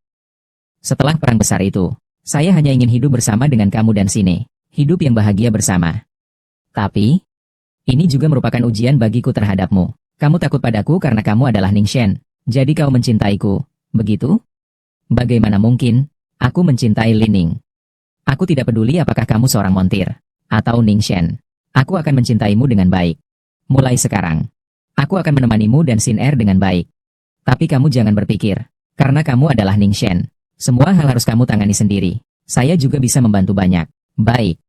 A: Setelah perang besar itu, saya hanya ingin hidup bersama dengan kamu dan Sine. Hidup yang bahagia bersama. Tapi, ini juga merupakan ujian bagiku terhadapmu. Kamu takut padaku karena kamu adalah Ning Shen. Jadi kau mencintaiku, begitu? Bagaimana mungkin aku mencintai Lin Ning? Aku tidak peduli apakah kamu seorang montir atau Ning Shen. Aku akan mencintaimu dengan baik. Mulai sekarang, aku akan menemanimu dan Xin Er dengan baik. Tapi kamu jangan berpikir, karena kamu adalah Ning Shen, semua hal harus kamu tangani sendiri. Saya juga bisa membantu banyak. Baik.